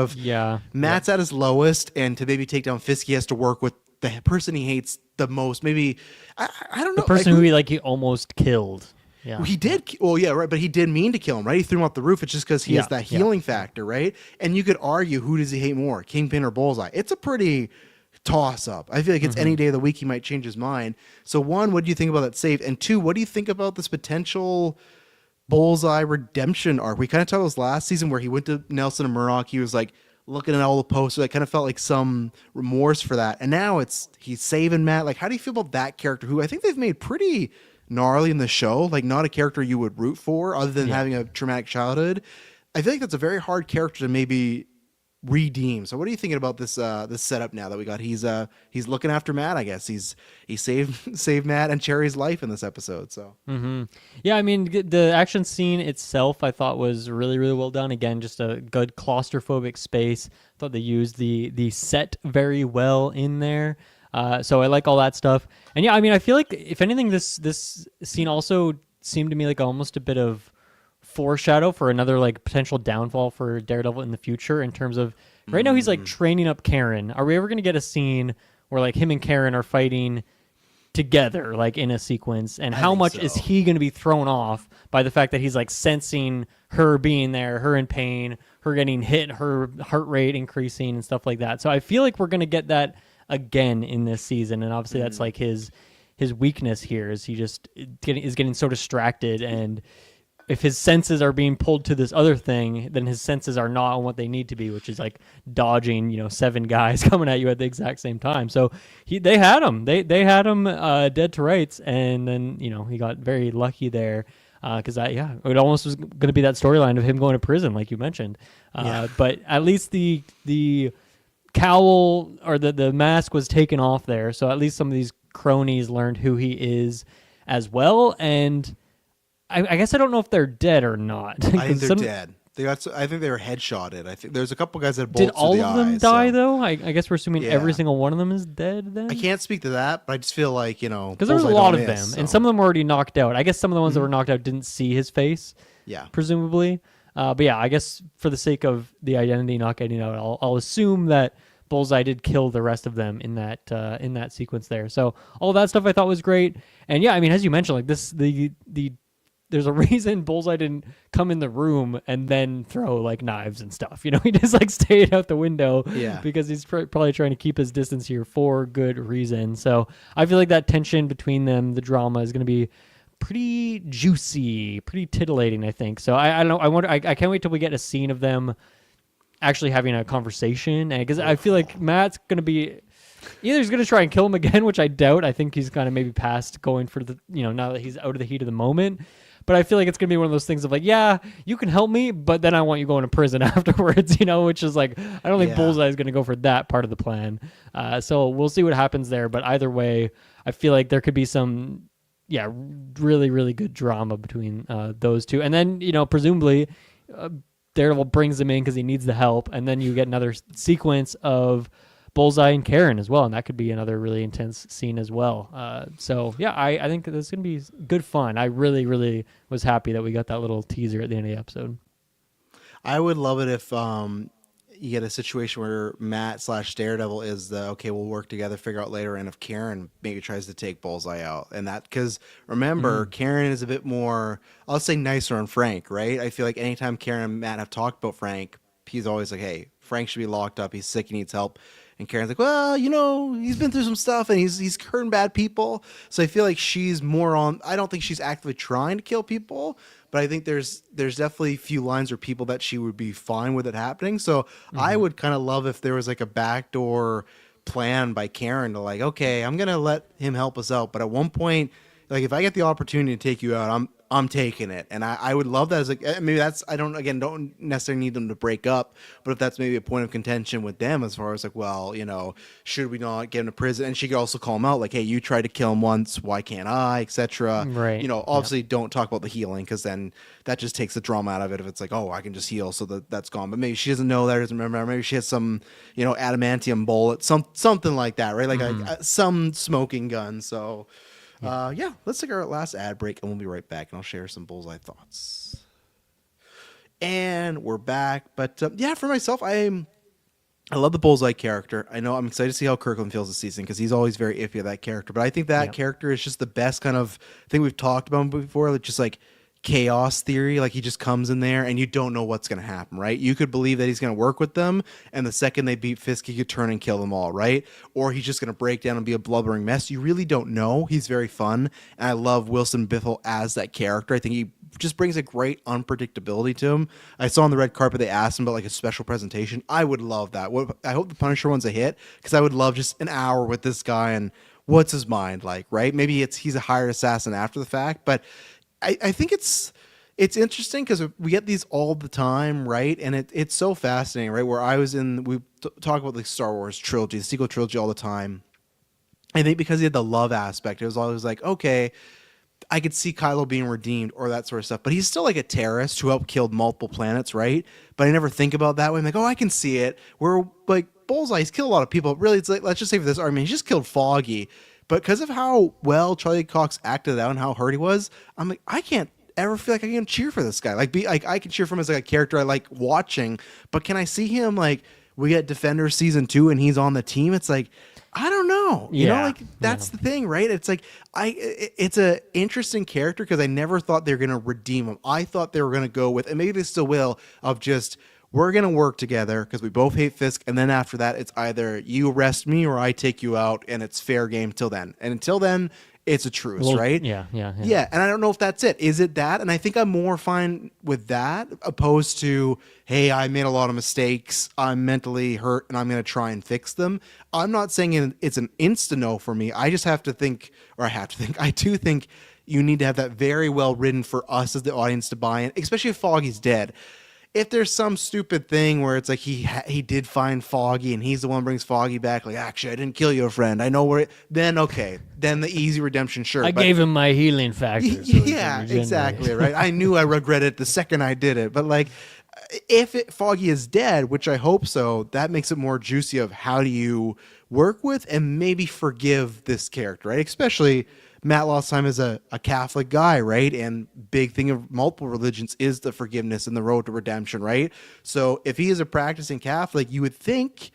Matt's at his lowest, and to maybe take down Fisk, he has to work with the person he hates the most. Maybe, I don't know. The person who he almost killed. Yeah. He did. Well, yeah, right. But he did mean to kill him, right? He threw him off the roof. It's just because he has that healing factor, right? And you could argue, who does he hate more, Kingpin or Bullseye? It's a pretty toss up. I feel like it's any day of the week he might change his mind. So one, what do you think about that save? And two, what do you think about this potential Bullseye redemption arc? We kind of talked about this last season where he went to Nelson and Murdoch. He was like looking at all the posters. I kind of felt like some remorse for that. And now he's saving Matt. Like, how do you feel about that character, who I think they've made pretty gnarly in the show, like not a character you would root for other than having a traumatic childhood? I feel like that's a very hard character to maybe redeem. So what are you thinking about this setup now that we got? He's looking after Matt, I guess. He saved Matt and Cherry's life in this episode. So yeah, I mean, the action scene itself I thought was really, really well done. Again, just a good claustrophobic space. I thought they used the set very well in there. So I like all that stuff. And yeah, I mean, I feel like if anything, this scene also seemed to me like almost a bit of foreshadow for another like potential downfall for Daredevil in the future, in terms of right now he's like training up Karen. Are we ever going to get a scene where like him and Karen are fighting together, like in a sequence? And how much is he going to be thrown off by the fact that he's like sensing her being there, her in pain, her getting hit, her heart rate increasing and stuff like that? So I feel like we're going to get that again in this season, and obviously that's like his weakness here, is he just is getting so distracted, and if his senses are being pulled to this other thing, then his senses are not on what they need to be, which is like dodging 7 guys coming at you at the exact same time. So they had him dead to rights, and then he got very lucky there, because it almost was going to be that storyline of him going to prison, like you mentioned. But at least the cowl or the mask was taken off there, so at least some of these cronies learned who he is as well. And I guess I don't know if they're dead or not. I think they're dead. I think they were headshotted. I think there's a couple guys that had bullets did all to the of them eyes, die so. Though? I guess we're assuming every single one of them is dead then? I can't speak to that, but I just feel like, because there was a lot of them, and some of them were already knocked out. I guess some of the ones that were knocked out didn't see his face, presumably. But yeah, I guess for the sake of the identity not getting out, I'll assume that Bullseye did kill the rest of them in that sequence there. So all that stuff I thought was great. And yeah, I mean, as you mentioned, like the there's a reason Bullseye didn't come in the room and then throw like knives and stuff. You know, he just like stayed out the window because he's probably trying to keep his distance here for good reason. So I feel like that tension between them, the drama is going to be pretty juicy, pretty titillating, I think. So I don't know. I wonder. I can't wait till we get a scene of them actually having a conversation, because I feel like Matt's going to be either he's going to try and kill him again, which I doubt. I think he's kind of maybe past going for the, now that he's out of the heat of the moment. But I feel like it's going to be one of those things of like, yeah, you can help me, but then I want you going to prison afterwards, which is like, I don't think Bullseye is going to go for that part of the plan. So we'll see what happens there. But either way, I feel like there could be some, really, really good drama between those two. And then, presumably, Daredevil brings him in because he needs the help. And then you get another sequence of Bullseye and Karen as well, and that could be another really intense scene as well. So yeah, I think this is gonna be good fun. I really, really was happy that we got that little teaser at the end of the episode. I would love it if you get a situation where Matt / Daredevil is okay, we'll work together, figure out later, and if Karen maybe tries to take Bullseye out, and that, because remember, Karen is a bit more, I'll say, nicer on Frank, right? I feel like anytime Karen and Matt have talked about Frank, he's always like, hey, Frank should be locked up, he's sick, he needs help. And Karen's like, well, he's been through some stuff and he's hurting bad people. So I feel like she's more on, I don't think she's actively trying to kill people, but I think there's definitely a few lines or people that she would be fine with it happening. So I would kind of love if there was like a backdoor plan by Karen to like, okay, I'm going to let him help us out. But at one point, like if I get the opportunity to take you out, I'm taking it. And I would love that as like, maybe that's, don't necessarily need them to break up, but if that's maybe a point of contention with them as far as like, well, should we not get him to prison? And she could also call him out like, hey, you tried to kill him once, why can't I, etc. Right. Obviously don't talk about the healing, because then that just takes the drama out of it if it's like, oh, I can just heal, so that's gone. But maybe she doesn't know that, doesn't remember, maybe she has some adamantium bullet, something like that, right? Like some smoking gun. So let's take our last ad break and we'll be right back, and I'll share some Bullseye thoughts. And we're back. But for myself, I love the Bullseye character. I know I'm excited to see how Kirkland feels this season, because he's always very iffy of that character. But I think that character is just the best kind of thing we've talked about before, like just like chaos theory. Like he just comes in there and you don't know what's going to happen, right? You could believe that he's going to work with them, and the second they beat Fisk, he could turn and kill them all, right? Or he's just going to break down and be a blubbering mess. You really don't know. He's very fun, and I love Wilson Bithell as that character. I think he just brings a great unpredictability to him. I saw on the red carpet they asked him about like a special presentation. I would love that. I hope the Punisher one's a hit, because I would love just an hour with this guy and what's his mind like, right? Maybe he's a hired assassin after the fact, but I think it's interesting because we get these all the time, right? And it's so fascinating, right? Where we talk about the Star Wars trilogy, the sequel trilogy all the time. I think because he had the love aspect, it was always like, okay, I could see Kylo being redeemed or that sort of stuff, but he's still like a terrorist who helped kill multiple planets, right? But I never think about it that way. I'm like, oh, I can see it. Where like Bullseye, he's killed a lot of people. Really, it's like, let's just say for this argument, he just killed Foggy. But because of how well Charlie Cox acted out and how hurt he was, I'm like, I can't ever feel like I can cheer for this guy. Like, I can cheer for him as like a character I like watching, but can I see him like we get Defenders season 2 and he's on the team? It's like, I don't know. You know, like that's the thing, right? It's like it's a interesting character because I never thought they were gonna redeem him. I thought they were gonna go with, and maybe they still will, of just, we're going to work together because we both hate Fisk. And then after that, it's either you arrest me or I take you out, and it's fair game till then. And until then, it's a truce, right? Yeah. And I don't know if that's it. Is it that? And I think I'm more fine with that opposed to, hey, I made a lot of mistakes, I'm mentally hurt, and I'm going to try and fix them. I'm not saying it's an insta-no for me. I just have to think, I do think you need to have that very well written for us as the audience to buy in, especially if Foggy's dead. If there's some stupid thing where it's like he did find Foggy and he's the one who brings Foggy back, like, actually, I didn't kill your friend, I know where it, then okay, then the easy redemption, sure. I gave him my healing factor. So yeah, exactly, right? I knew I regretted it the second I did it, but like, if Foggy is dead, which I hope so, that makes it more juicy of how do you work with and maybe forgive this character, right? Especially Matt lost time as a Catholic guy, right? And big thing of multiple religions is the forgiveness and the road to redemption, right? So if he is a practicing Catholic, you would think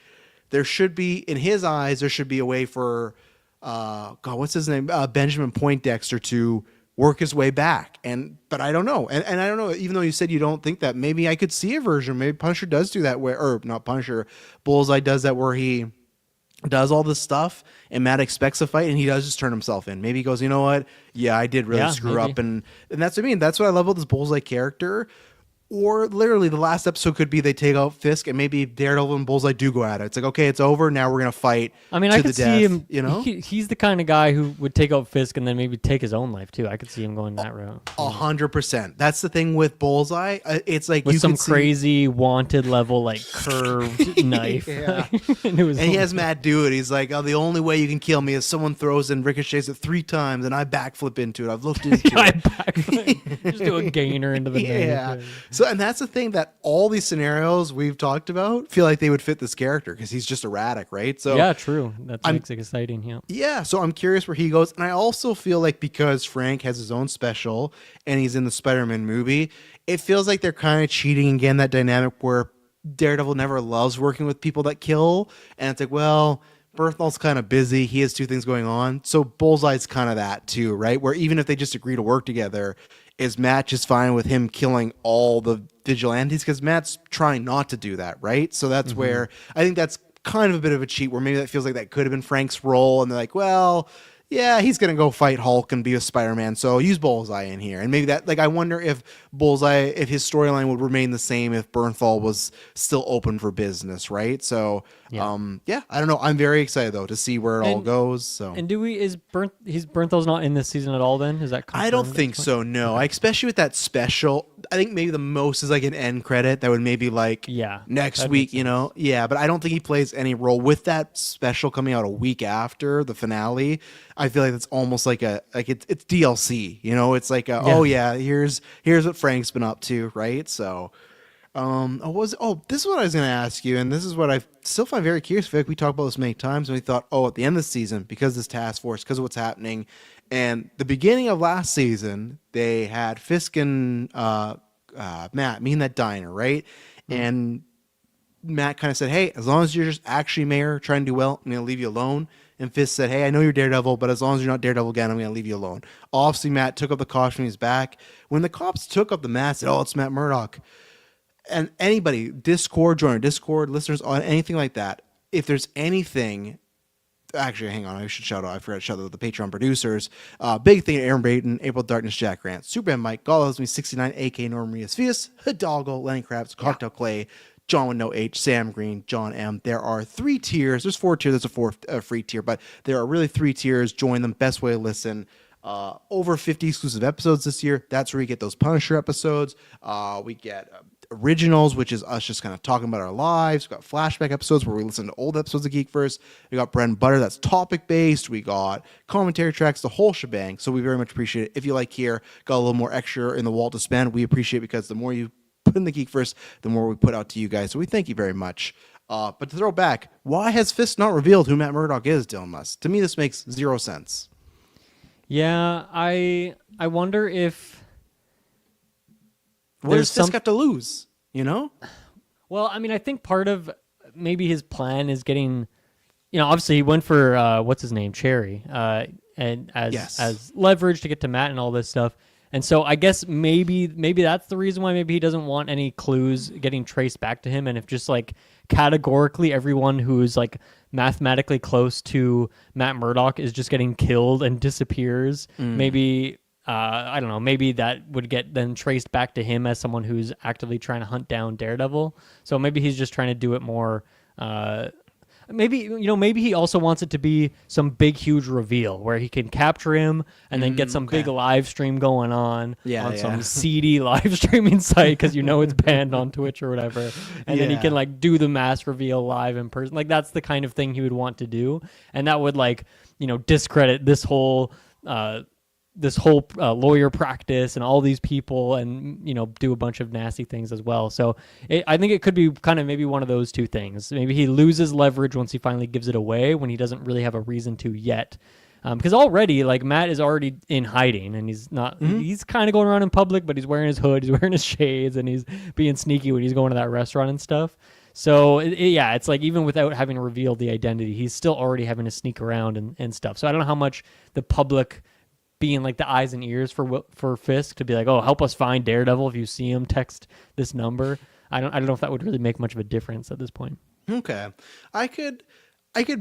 there should be, in his eyes, there should be a way for, God, what's his name? Benjamin Poindexter to work his way back. But I don't know. And I don't know, even though you said you don't think that, maybe I could see a version. Maybe Punisher does do that where, or not Punisher, Bullseye does that where he does all this stuff and Matt expects a fight and he does just turn himself in. Maybe he goes, you know what? Yeah, I did really screw up. And that's what I mean. That's what I love about this Bullseye character. Or literally the last episode could be they take out Fisk and maybe Daredevil and Bullseye do go at it. It's like, okay, it's over. Now we're going to fight. I mean, to I the could death, see him, you know, he's the kind of guy who would take out Fisk and then maybe take his own life too. I could see him going that route. 100%. That's the thing with Bullseye. It's like With you some could see- crazy wanted level, like curved knife. Yeah. And it was And he has Matt do it. He's like, oh, the only way you can kill me is someone throws and ricochets it 3 times and I backflip into it. I've looked into it. just do a gainer into the Yeah. knife. So, and that's the thing that all these scenarios we've talked about feel like they would fit this character because he's just erratic, right? So Yeah, true. That makes it exciting. Yeah. yeah, so I'm curious where he goes. And I also feel like because Frank has his own special and he's in the Spider-Man movie, it feels like they're kind of cheating again, that dynamic where Daredevil never loves working with people that kill. And it's like, well, Berthold's kind of busy. He has 2 things going on. So Bullseye's kind of that too, right? Where even if they just agree to work together, is Matt just fine with him killing all the vigilantes? Because Matt's trying not to do that, right? So that's where I think that's kind of a bit of a cheat where maybe that feels like that could have been Frank's role. And they're like, well, yeah, he's going to go fight Hulk and be a Spider-Man. So use Bullseye in here. And maybe that, like, I wonder if Bullseye, if his storyline would remain the same if Bernthal was still open for business, right? So, yeah, I don't know. I'm very excited, though, to see where it all goes. So. And Bernthal's not in this season at all then? Is that confirmed? I don't think so, no. Okay. Especially with that special, I think maybe the most is like an end credit that would maybe like next week, you know? Yeah, but I don't think he plays any role. With that special coming out a week after the finale, I feel like it's almost like it's DLC, you know? It's like oh yeah, here's what Frank's been up to, right? So this is what I was going to ask you, and this is what I still find very curious. I feel like we talked about this many times, and we thought, at the end of the season, because of this task force, because of what's happening, and the beginning of last season, they had Fisk and Matt meeting that diner, right? And Matt kind of said, hey, as long as you're just actually mayor, trying to do well, I'm going to leave you alone. And Fisk said, hey, I know you're Daredevil, but as long as you're not Daredevil again, I'm going to leave you alone. Obviously, Matt took up the caution on his back. When the cops took up the mask, said, it's Matt Murdock. And anybody, Discord, join our Discord, listeners, on anything like that, if there's anything, actually, hang on, I forgot to shout out the Patreon producers. Big thing, Aaron Brayton, April Darkness, Jack Grant, Superman Mike, God Loves Me 69, AK Norman Marias Fias, Hidalgo, Lenny Krabs, Cocktail Clay, John with no H, Sam Green, John M. There are 3 tiers. There's 4 tiers. There's a 4th free tier, but there are really 3 tiers. Join them. Best way to listen. Over 50 exclusive episodes this year. That's where you get those Punisher episodes. We get originals, which is us just kind of talking about our lives. We got flashback episodes where we listen to old episodes of Geek First. We got Bread and Butter, that's topic based. We got commentary tracks, the whole shebang. So we very much appreciate it. If you like here, got a little more extra in the wall to spend. We appreciate it because the more you put in the Geek First, the more we put out to you guys. So we thank you very much. But to throw back, why has Fisk not revealed who Matt Murdock is, Dylan Musk? To me, this makes 0 sense. Yeah, I wonder if what does Fisk have to lose, you know? Well, I mean, I think part of maybe his plan is getting, obviously he went for what's his name, Cherry, and as leverage to get to Matt and all this stuff. And so I guess maybe that's the reason why maybe he doesn't want any clues getting traced back to him. And if just like categorically everyone who's like mathematically close to Matt Murdock is just getting killed and disappears, maybe I don't know, maybe that would get then traced back to him as someone who's actively trying to hunt down Daredevil. So maybe he's just trying to do it more. Maybe he also wants it to be some big, huge reveal where he can capture him and then get some big live stream going on some seedy live streaming site because it's banned on Twitch or whatever. And then he can like do the mass reveal live in person. Like that's the kind of thing he would want to do. And that would discredit this whole lawyer practice and all these people and do a bunch of nasty things as well. So I think it could be kind of maybe one of those 2 things. Maybe he loses leverage once he finally gives it away when he doesn't really have a reason to yet. Because already, like, Matt is already in hiding, and he's not. He's kind of going around in public, but he's wearing his hood, he's wearing his shades, and he's being sneaky when he's going to that restaurant and stuff. So yeah, it's like even without having revealed the identity, he's still already having to sneak around and stuff. So I don't know how much the public being like the eyes and ears for Fisk to be like, oh, help us find Daredevil. If you see him, text this number. I don't know if that would really make much of a difference at this point. Okay, I could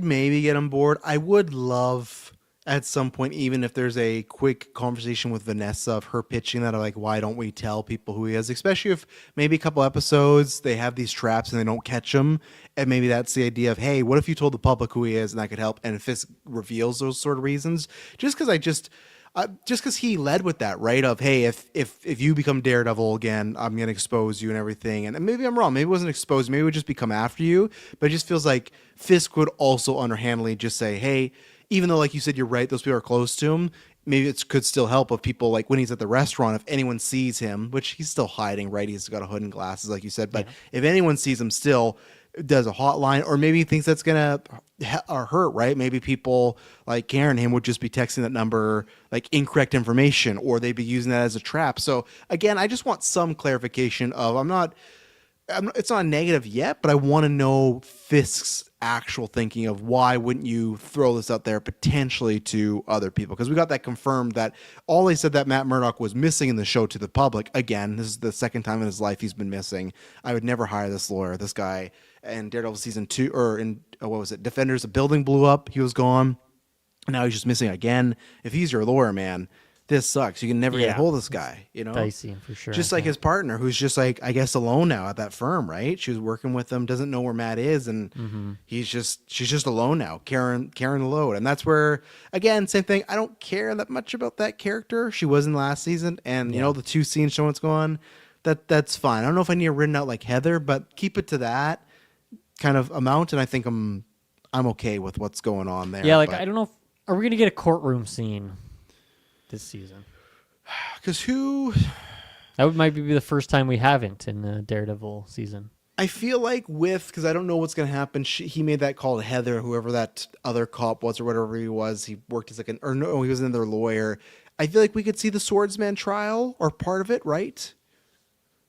maybe get on board. I would love at some point, even if there's a quick conversation with Vanessa of her pitching that, like, why don't we tell people who he is? Especially if maybe a couple episodes they have these traps and they don't catch him, and maybe that's the idea of, hey, what if you told the public who he is and that could help? And if Fisk reveals those sort of reasons, just because he led with that, right? Of, hey, if you become Daredevil again, I'm gonna expose you and everything. And maybe I'm wrong. Maybe it wasn't exposed. Maybe it would just become after you. But it just feels like Fisk would also underhandedly just say, hey, even though, like you said, you're right, those people are close to him. Maybe it could still help if people, like when he's at the restaurant, if anyone sees him, which he's still hiding, right? He's got a hood and glasses, like you said. But if anyone sees him still, does a hotline, or maybe he thinks that's gonna hurt, right? Maybe people like Karen and him would just be texting that number like incorrect information, or they'd be using that as a trap. So again, I just want some clarification of it's not negative yet, but I want to know Fisk's actual thinking of why wouldn't you throw this out there potentially to other people? Because we got that confirmed that all they said that Matt Murdock was missing in the show to the public. Again, this is the second time in his life he's been missing. I would never hire this lawyer, this guy. And Daredevil season 2, or in what was it, Defenders, a building blew up, he was gone. Now he's just missing again. If he's your lawyer, man, this sucks. You can never get a hold of this guy, you know? Dicey, for sure. Just like his partner, who's just like, I guess, alone now at that firm, right? She was working with him, doesn't know where Matt is, and she's just alone now, carrying the load. And that's where, again, same thing. I don't care that much about that character. She was in last season, and you know, the 2 scenes showing what's going on, that's fine. I don't know if I need it written out like Heather, but keep it to that kind of amount, and I think I'm okay with what's going on there. Yeah, like, I don't know are we gonna get a courtroom scene this season? Because might be the first time we haven't in the Daredevil season. I feel like because I don't know what's going to happen. He made that call to Heather, whoever that other cop was or whatever he was. He worked as he was another lawyer. I feel like we could see the swordsman trial or part of it, right?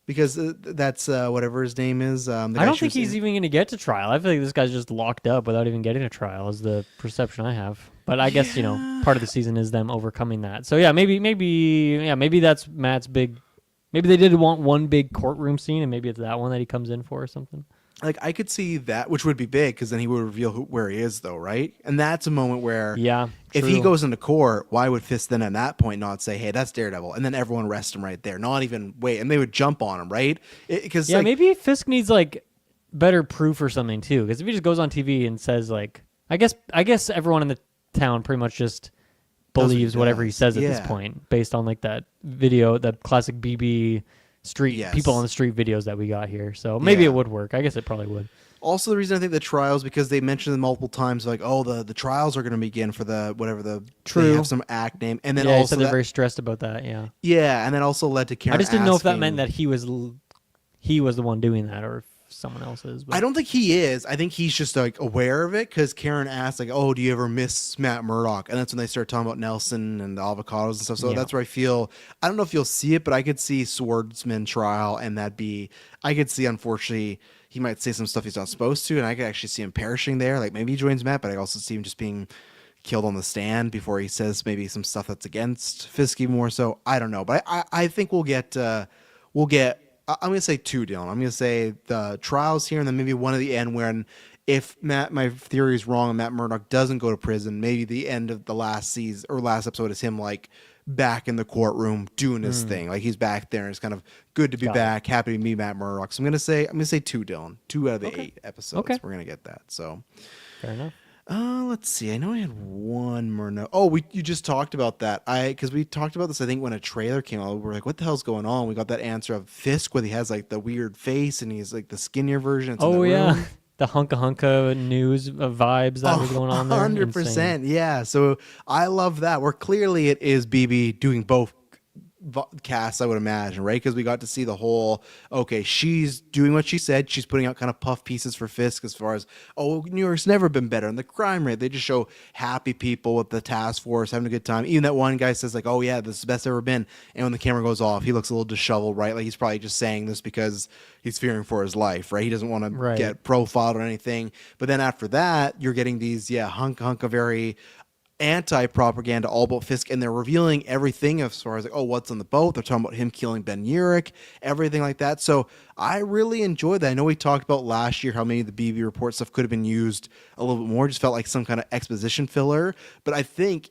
Because that's whatever his name is. I don't think he's even going to get to trial. I feel like this guy's just locked up without even getting a trial is the perception I have. But I guess, you know, part of the season is them overcoming that. So yeah, maybe that's Matt's big. Maybe they did want one big courtroom scene, and maybe it's that one that he comes in for or something. Like, I could see that, which would be big, because then he would reveal where he is, though, right? And that's a moment where, if he goes into court, why would Fisk then at that point not say, hey, that's Daredevil, and then everyone arrest him right there, not even wait, and they would jump on him, right? Because maybe Fisk needs like better proof or something too, because if he just goes on TV and says like, I guess everyone in the town pretty much just believes whatever he says at this point, based on like that video, the classic BB street people on the street videos that we got here. So maybe it would work. I guess it probably would. Also, the reason I think the trials, because they mentioned them multiple times, like, oh, the trials are going to begin for the whatever they have some act name, and then also they're very stressed about that. Yeah, and then also led to Karen. I just didn't know if that meant that he was the one doing that, or if someone else is. But I don't think he is. I think he's just like aware of it, because Karen asked like, "Oh, do you ever miss Matt Murdock?" And that's when they start talking about Nelson and the avocados and stuff. So that's where I don't know if you'll see it, but I could see swordsman trial, and I could see, unfortunately, he might say some stuff he's not supposed to, and I could actually see him perishing there. Like, maybe he joins Matt, but I also see him just being killed on the stand before he says maybe some stuff that's against Fisk even more. So I don't know, but I think we'll get. I'm going to say 2, Dylan. I'm going to say the trials here, and then maybe one at the end when, if my theory is wrong and Matt Murdock doesn't go to prison, maybe the end of the last season or last episode is him like back in the courtroom doing his thing. Like, he's back there and it's kind of good to be back, happy to meet Matt Murdock. So I'm going to say 2, Dylan. 2 out of the 8 episodes. Okay. We're going to get that. So fair enough. Let's see. I know I had one more note. Oh, you just talked about that. Because we talked about this, I think, when a trailer came out. We're like, what the hell's going on? We got that answer of Fisk where he has like the weird face and he's like the skinnier version. It's in the room. The hunka news vibes that was going on there. 100%. Yeah. So I love that. Where clearly it is BB doing both cast, I would imagine, right? Because we got to see the whole, okay, she's doing what she said. She's putting out kind of puff pieces for Fisk as far as, oh, New York's never been better. And the crime rate, they just show happy people with the task force having a good time. Even that one guy says, like, oh, yeah, this is the best ever been. And when the camera goes off, he looks a little disheveled, right? Like he's probably just saying this because he's fearing for his life, right? He doesn't want to get profiled or anything. But then after that, you're getting these, hunk of very anti-propaganda all about Fisk, and they're revealing everything as far as like, oh, what's on the boat. They're talking about him killing Ben Urich, everything like that. So I really enjoyed that. I know we talked about last year how many of the BB report stuff could have been used a little bit more, just felt like some kind of exposition filler. But I think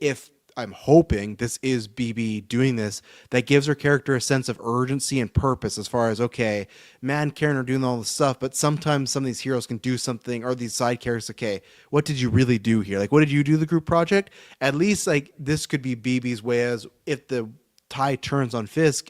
I'm hoping this is BB doing this, that gives her character a sense of urgency and purpose as far as, okay, man, Karen are doing all this stuff, but sometimes some of these heroes can do something, or these side characters, okay, what did you really do here? Like, what did you do the group project? At least, like, this could be BB's way, as if the tide turns on Fisk,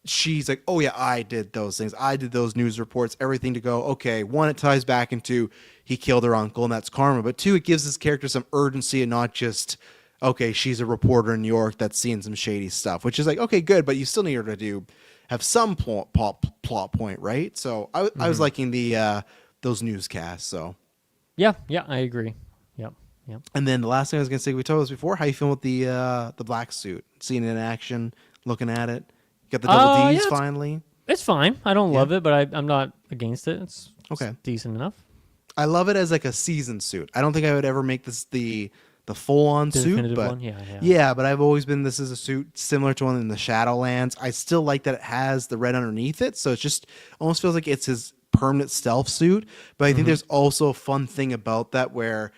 she's like, oh yeah, I did those things. I did those news reports, everything to go, okay, one, it ties back into he killed her uncle, and that's karma, but two, it gives this character some urgency and not just, okay, she's a reporter in New York that's seeing some shady stuff, which is like, okay, good, but you still need her to have some plot point, right? So I was liking the those newscasts. So yeah, I agree. Yep. And then the last thing I was gonna say, we talked about this before. How you feeling with the black suit? Seeing it in action, looking at it. You got the double D's finally. It's fine. I don't love it, but I'm not against it. It's okay, decent enough. I love it as like a season suit. I don't think I would ever make this the full-on suit, but one? But I've always been, this is a suit similar to one in the Shadowlands. I still like that it has the red underneath it, so it just almost feels like it's his permanent stealth suit. But I think there's also a fun thing about that where,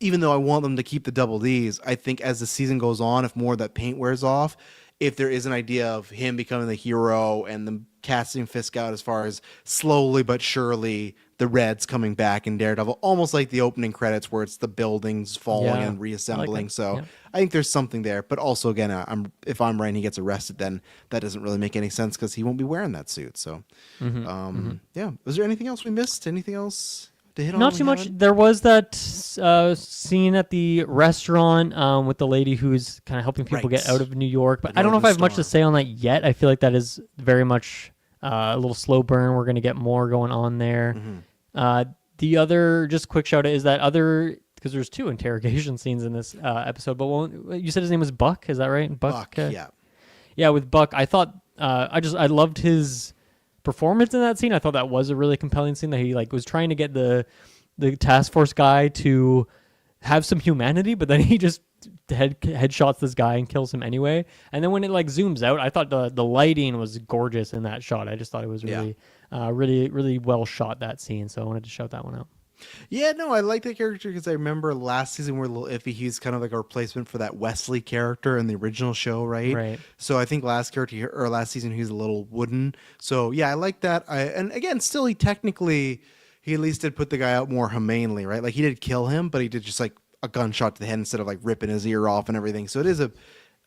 even though I want them to keep the double Ds, I think as the season goes on, if more of that paint wears off, if there is an idea of him becoming the hero and them casting Fisk out as far as slowly but surely the Reds coming back in Daredevil, almost like the opening credits where it's the buildings falling and reassembling. So I think there's something there. But also, again, if I'm right and he gets arrested, then that doesn't really make any sense because he won't be wearing that suit. So, yeah. Was there anything else we missed? Anything else to hit on? Not too much. There was that scene at the restaurant with the lady who's kind of helping people get out of New York. But I don't know if I have much to say on that yet. I feel like that is very much a little slow burn. We're going to get more going on there. The other, just quick shout out, is that because there's 2 interrogation scenes in this episode, but you said his name was Buck, is that right? Buck, yeah. Yeah, with Buck, I thought, I loved his performance in that scene. I thought that was a really compelling scene, that he was trying to get the task force guy to have some humanity, but then he just headshots this guy and kills him anyway. And then when it zooms out, I thought the lighting was gorgeous in that shot. I just thought it was really really well shot, that scene. So I wanted to shout that one out. Yeah, no, I like that character because I remember last season we were a little iffy. He's kind of like a replacement for that Wesley character in the original show, right? Right. So I think last season he's a little wooden. So yeah, I like that. And again, still he at least did put the guy out more humanely, right? Like he did kill him, but he did just a gunshot to the head instead of ripping his ear off and everything. So it is a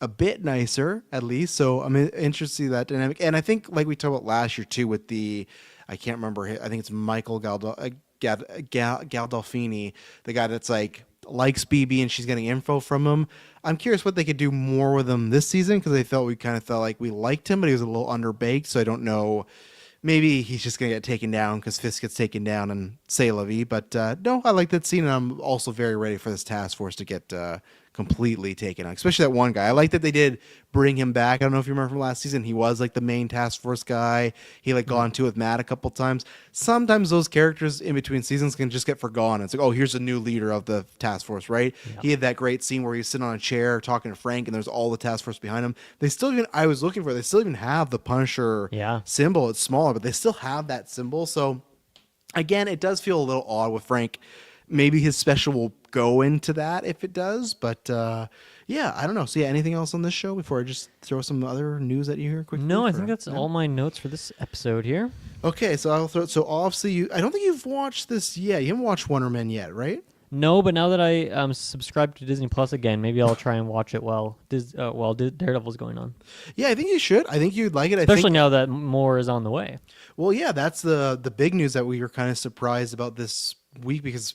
bit nicer, at least. So I'm interested to see that dynamic. And I think like we talked about last year too with I can't remember, I think it's Michael Gandolfini, the guy that's likes BB and she's getting info from him. I'm curious what they could do more with him this season, because we kind of felt like we liked him, but he was a little underbaked. So I don't know. Maybe he's just going to get taken down because Fisk gets taken down and say la vie. But no, I like that scene. And I'm also very ready for this task force to get completely taken out, especially that one guy. I like that they did bring him back. I don't know if you remember from last season, he was the main task force guy. He got into with Matt a couple times. Sometimes those characters in between seasons can just get forgotten. It's oh, here's a new leader of the task force, right? Yeah. He had that great scene where he's sitting on a chair talking to Frank and there's all the task force behind him. They still even have the Punisher symbol. It's smaller, but they still have that symbol. So again, it does feel a little odd with Frank. Maybe his special will go into that if it does, but yeah, I don't know. So yeah, anything else on this show before I just throw some other news at you here quickly? No, I think that's all my notes for this episode here. Okay, so I'll throw. So obviously, I don't think you've watched this yet. You haven't watched Wonder Man yet, right? No, but now that I subscribed to Disney Plus again, maybe I'll try and watch it while Daredevil's going on. Yeah, I think you should. I think you'd like it. Especially now that more is on the way. Well, yeah, that's the big news that we were kind of surprised about this week, because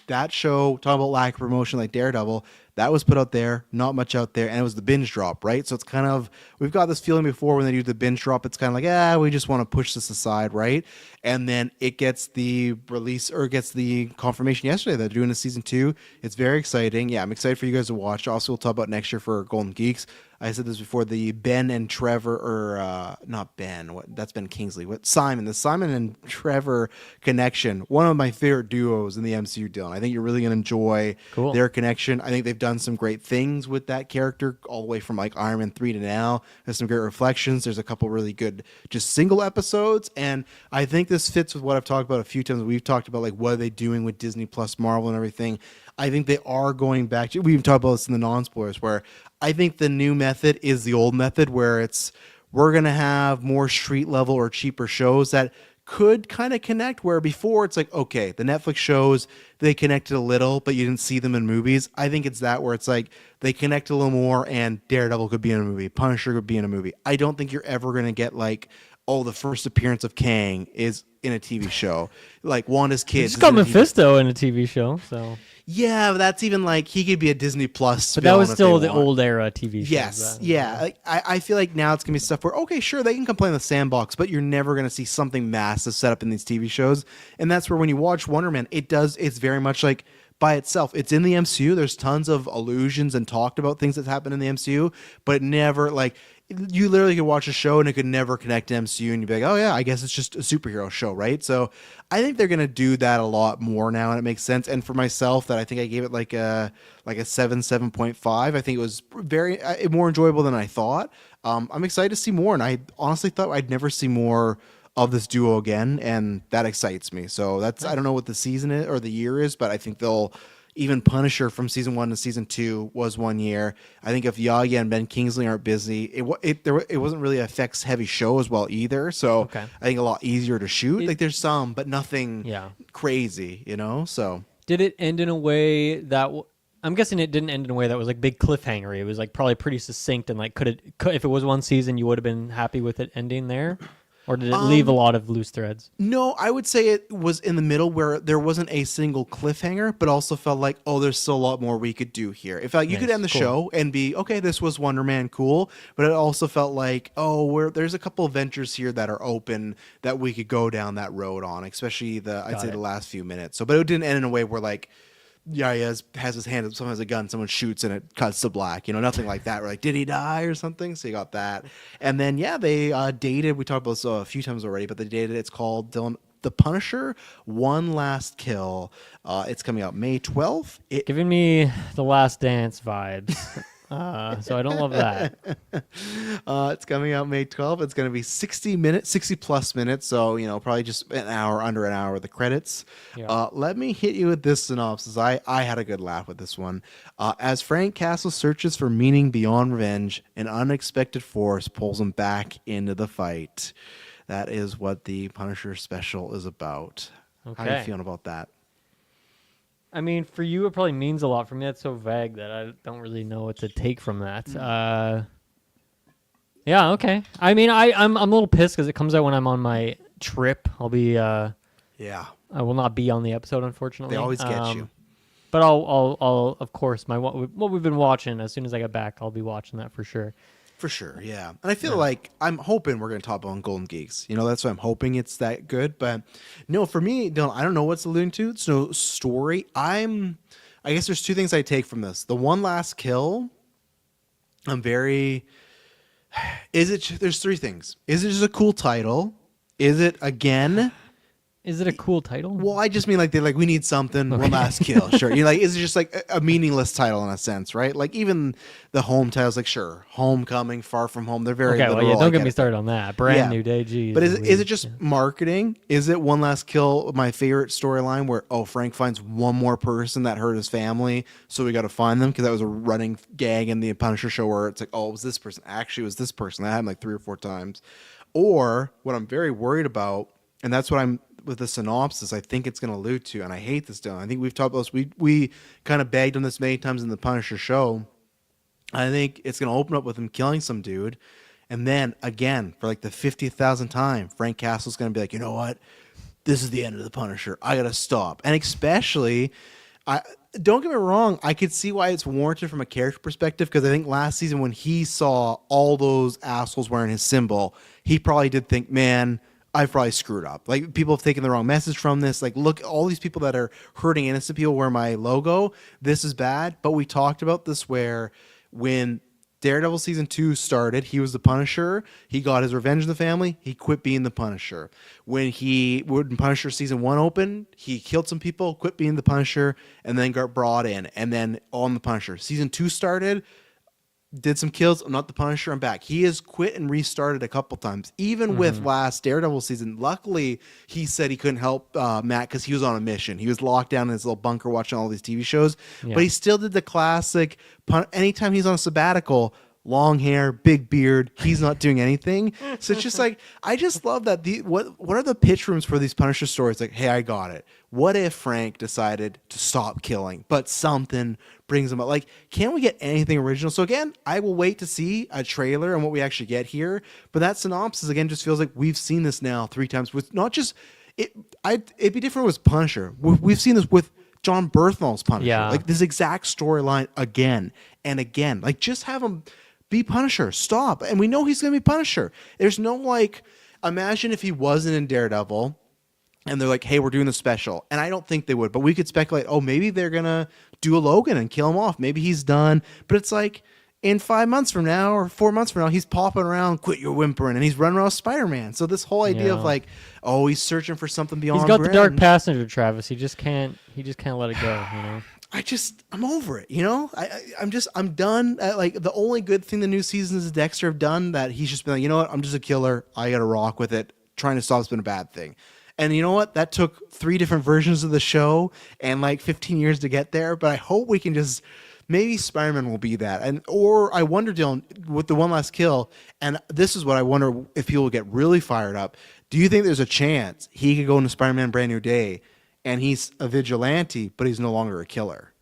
that show, talking about lack of promotion like Daredevil, that was put out there, not much out there, and it was the binge drop, right? So it's kind of, we've got this feeling before when they do the binge drop, it's kind of like, we just want to push this aside, right? And then it gets the release, or gets the confirmation yesterday that they're doing a season 2. It's very exciting. Yeah, I'm excited for you guys to watch. Also, we'll talk about next year for Golden Geeks. I said this before, the Ben and Trevor, or not Ben, that's Ben Kingsley, the Simon and Trevor connection, one of my favorite duos in the MCU, Dylan. I think you're really going to enjoy their connection. I think they've done some great things with that character, all the way from like Iron Man 3 to now. There's some great reflections. There's a couple really good just single episodes, and I think this fits with what I've talked about a few times. We've talked about like what are they doing with Disney Plus, Marvel, and everything. I think they are going back to, we even talked about this in the non-spoilers, where I think the new method is the old method, where we're going to have more street level or cheaper shows that could kind of connect, where before it's like, okay, the Netflix shows, they connected a little, but you didn't see them in movies. I think it's that, where it's like they connect a little more, and Daredevil could be in a movie, Punisher could be in a movie. I don't think you're ever going to get like, oh, the first appearance of Kang is in a TV show. Like Wanda's kids. Just got Mephisto in a TV show, so. Yeah, but that's even like, he could be a Disney Plus. But that was still the old era TV shows. Yes, yeah. Like, I feel like now it's gonna be stuff where, okay, sure, they can complain the sandbox, but you're never gonna see something massive set up in these TV shows. And that's where when you watch Wonder Man, it's very much like by itself. It's in the MCU. There's tons of allusions and talked about things that happen in the MCU, but it never, like, you literally could watch a show and it could never connect to MCU, and you'd be like, oh yeah, I guess it's just a superhero show, right? So I think they're gonna do that a lot more now, and it makes sense. And for myself, that I think I gave it like a 7.5. I think it was very more enjoyable than I thought. I'm excited to see more, and I honestly thought I'd never see more of this duo again, and that excites me. So that's, I don't know what the season is or the year is, but I think they'll, even Punisher from season 1 to season 2 was 1 year. I think if Yaya and Ben Kingsley aren't busy, it wasn't really a effects heavy show as well either. So I think a lot easier to shoot. Like there's some, but nothing crazy, you know. So did it end in a way that? I'm guessing it didn't end in a way that was like big cliffhanger. It was like probably pretty succinct, and like could if it was one season, you would have been happy with it ending there. Or did it leave a lot of loose threads? No, I would say it was in the middle, where there wasn't a single cliffhanger, but also felt like, oh, there's still a lot more we could do here. It felt like you could end the show and be, okay, this was Wonder Man, cool. But it also felt like, oh, there's a couple of ventures here that are open that we could go down that road on, especially the last few minutes. So, but it didn't end in a way where like, he has his hand up, someone has a gun, someone shoots, and it cuts to black. You know, nothing like that. We're like, did he die or something? So you got that. And then, they dated. We talked about this a few times already, but they dated. It's called The Punisher, One Last Kill. It's coming out May 12th. Giving me the Last Dance vibes. So I don't love that. It's coming out May 12th. It's going to be 60 plus minutes. So, probably just under an hour with the credits. Yeah. Let me hit you with this synopsis. I had a good laugh with this one. As Frank Castle searches for meaning beyond revenge, an unexpected force pulls him back into the fight. That is what the Punisher special is about. Okay. How are you feeling about that? I mean, for you, it probably means a lot. For me, that's so vague that I don't really know what to take from that. Yeah, okay. I mean, I'm a little pissed because it comes out when I'm on my trip. I'll be I will not be on the episode, unfortunately. They always get you. But I'll of course what we've been watching. As soon as I get back, I'll be watching that for sure. For sure, yeah. And I feel like I'm hoping we're going to talk about Golden Geeks. That's why I'm hoping it's that good. But no, for me, Dylan, I don't know what's alluding to. It's no story. I guess there's two things I take from this. The One Last Kill, there's three things. Is it just a cool title? Is it, again... Is it a cool title? Well, I just mean like we need something. Okay. One Last Kill. Sure. Is it just like a meaningless title in a sense, right? Like even the home titles, like sure, Homecoming, Far From Home. They're very okay. literal. Well, yeah, don't get me started on that. Brand new day, geez. But is it just marketing? Is it One Last Kill? My favorite storyline where Frank finds one more person that hurt his family, so we got to find them, because that was a running gag in the Punisher show where it's like, it was this person. Actually, it was this person. That happened like 3 or 4 times. Or what I'm very worried about, and that's what I'm. With the synopsis, I think it's going to allude to, and I hate this, Dylan. I think we've talked about this. We kind of bagged on this many times in the Punisher show. I think it's going to open up with him killing some dude, and then again for like the 50,000th time, Frank Castle's going to be like, you know what? This is the end of the Punisher. I got to stop. And especially, I don't get me wrong. I could see why it's warranted from a character perspective because I think last season when he saw all those assholes wearing his symbol, he probably did think, "Man, I've probably screwed up. Like people have taken the wrong message from this. Like, look, all these people that are hurting innocent people wear my logo. This is bad." But we talked about this where when Daredevil season 2 started, he was the Punisher. He got his revenge in the family. He quit being the Punisher. When Punisher season 1 opened, he killed some people, quit being the Punisher, and then got brought in, and then on the Punisher. Season 2 started, did some kills. I'm not the Punisher. I'm back. He has quit and restarted a couple times. Even with last Daredevil season, luckily he said he couldn't help Matt because he was on a mission. He was locked down in his little bunker watching all these TV shows. Yeah. But he still did the classic. Anytime he's on a sabbatical, long hair, big beard, he's not doing anything. So it's just like I just love that. What are the pitch rooms for these Punisher stories? Like, hey, I got it. What if Frank decided to stop killing, but something brings him up? Like, can't we get anything original? So again, I will wait to see a trailer and what we actually get here. But that synopsis again just feels like we've seen this now 3 times with not just it. It'd be different with Punisher. We've seen this with John Berthold's Punisher. Yeah. Like this exact storyline again and again. Like just have him be Punisher. Stop. And we know he's going to be Punisher. There's no like, imagine if he wasn't in Daredevil and they're like, hey, we're doing a special. And I don't think they would, but we could speculate, oh, maybe they're going to do a Logan and kill him off. Maybe he's done. But it's like in 5 months from now or 4 months from now, he's popping around, quit your whimpering, and he's running around with Spider-Man. So this whole idea of like, oh, he's searching for something beyond. He's got Grin. the dark passenger, Travis. He just can't let it go, you know? I'm over it, you know. I'm done. Like the only good thing the new seasons of Dexter have done that he's just been like, you know what, I'm just a killer. I got to rock with it. Trying to stop has been a bad thing, and you know what? That took 3 different versions of the show and like 15 years to get there. But I hope we can just maybe Spider-Man will be that, or I wonder, Dylan, with the one last kill, and this is what I wonder if people will get really fired up. Do you think there's a chance he could go into Spider-Man Brand New Day? And he's a vigilante, but he's no longer a killer.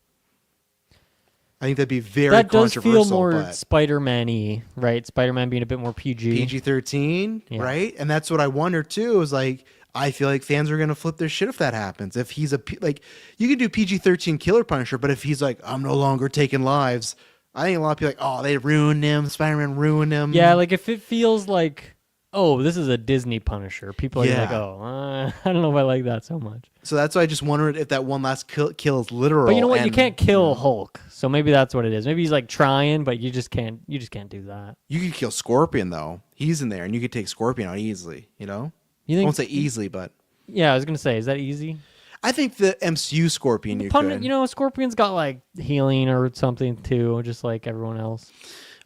I think that'd be very that does controversial. feel more Spider-Man-y, right? Spider-Man being a bit more PG. PG-13, yeah. Right? And that's what I wonder, too, is like, I feel like fans are going to flip their shit if that happens. If he's like, you could do PG-13 killer Punisher, but if he's like, I'm no longer taking lives, I think a lot of people are like, oh, they ruined him. Spider-Man ruined him. Yeah, like if it feels like, oh, this is a Disney Punisher. People are like, oh, I don't know if I like that so much. So that's why I just wondered if that one last kill is literal. But you know what? You can't kill Hulk. So maybe that's what it is. Maybe he's like trying, but you just can't do that. You could kill Scorpion though. He's in there, and you could take Scorpion out easily. You know, you think, I won't say easily, but yeah, I was gonna say, is that easy? I think the MCU Scorpion could. You know, Scorpion's got like healing or something too, just like everyone else.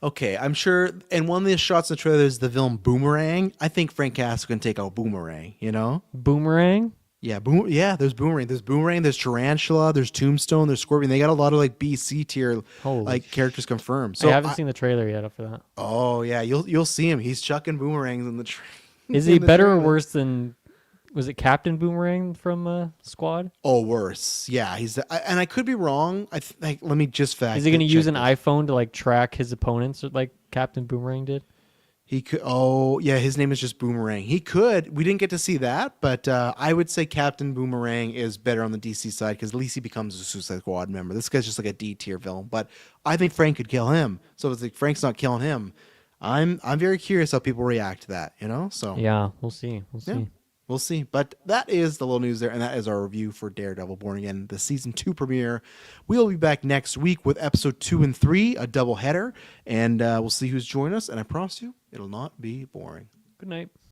Okay, I'm sure. And one of the shots in the trailer is the villain Boomerang. I think Frank Castle can take out Boomerang. You know, Boomerang. Yeah, there's Boomerang. There's Boomerang. There's Tarantula. There's Tombstone. There's Scorpion. They got a lot of like BC tier characters confirmed. So I haven't seen the trailer yet for that. Oh yeah, you'll see him. He's chucking boomerangs in the train. Is he better or worse than? Was it Captain Boomerang from Squad? Oh, worse. Yeah, and I could be wrong. Let me just fact. Is he going to use an iPhone to like track his opponents, like Captain Boomerang did? He could. Oh, yeah. His name is just Boomerang. He could. We didn't get to see that, but I would say Captain Boomerang is better on the DC side because at least he becomes a Suicide Squad member. This guy's just like a D tier villain, but I think Frank could kill him. So if it's like Frank's not killing him, I'm very curious how people react to that. You know. So yeah, we'll see. We'll see. We'll see. But that is the little news there, and that is our review for Daredevil Born Again, the season 2 premiere. We'll be back next week with episode 2 and 3, a double header, and we'll see who's joining us. And I promise you, it'll not be boring. Good night.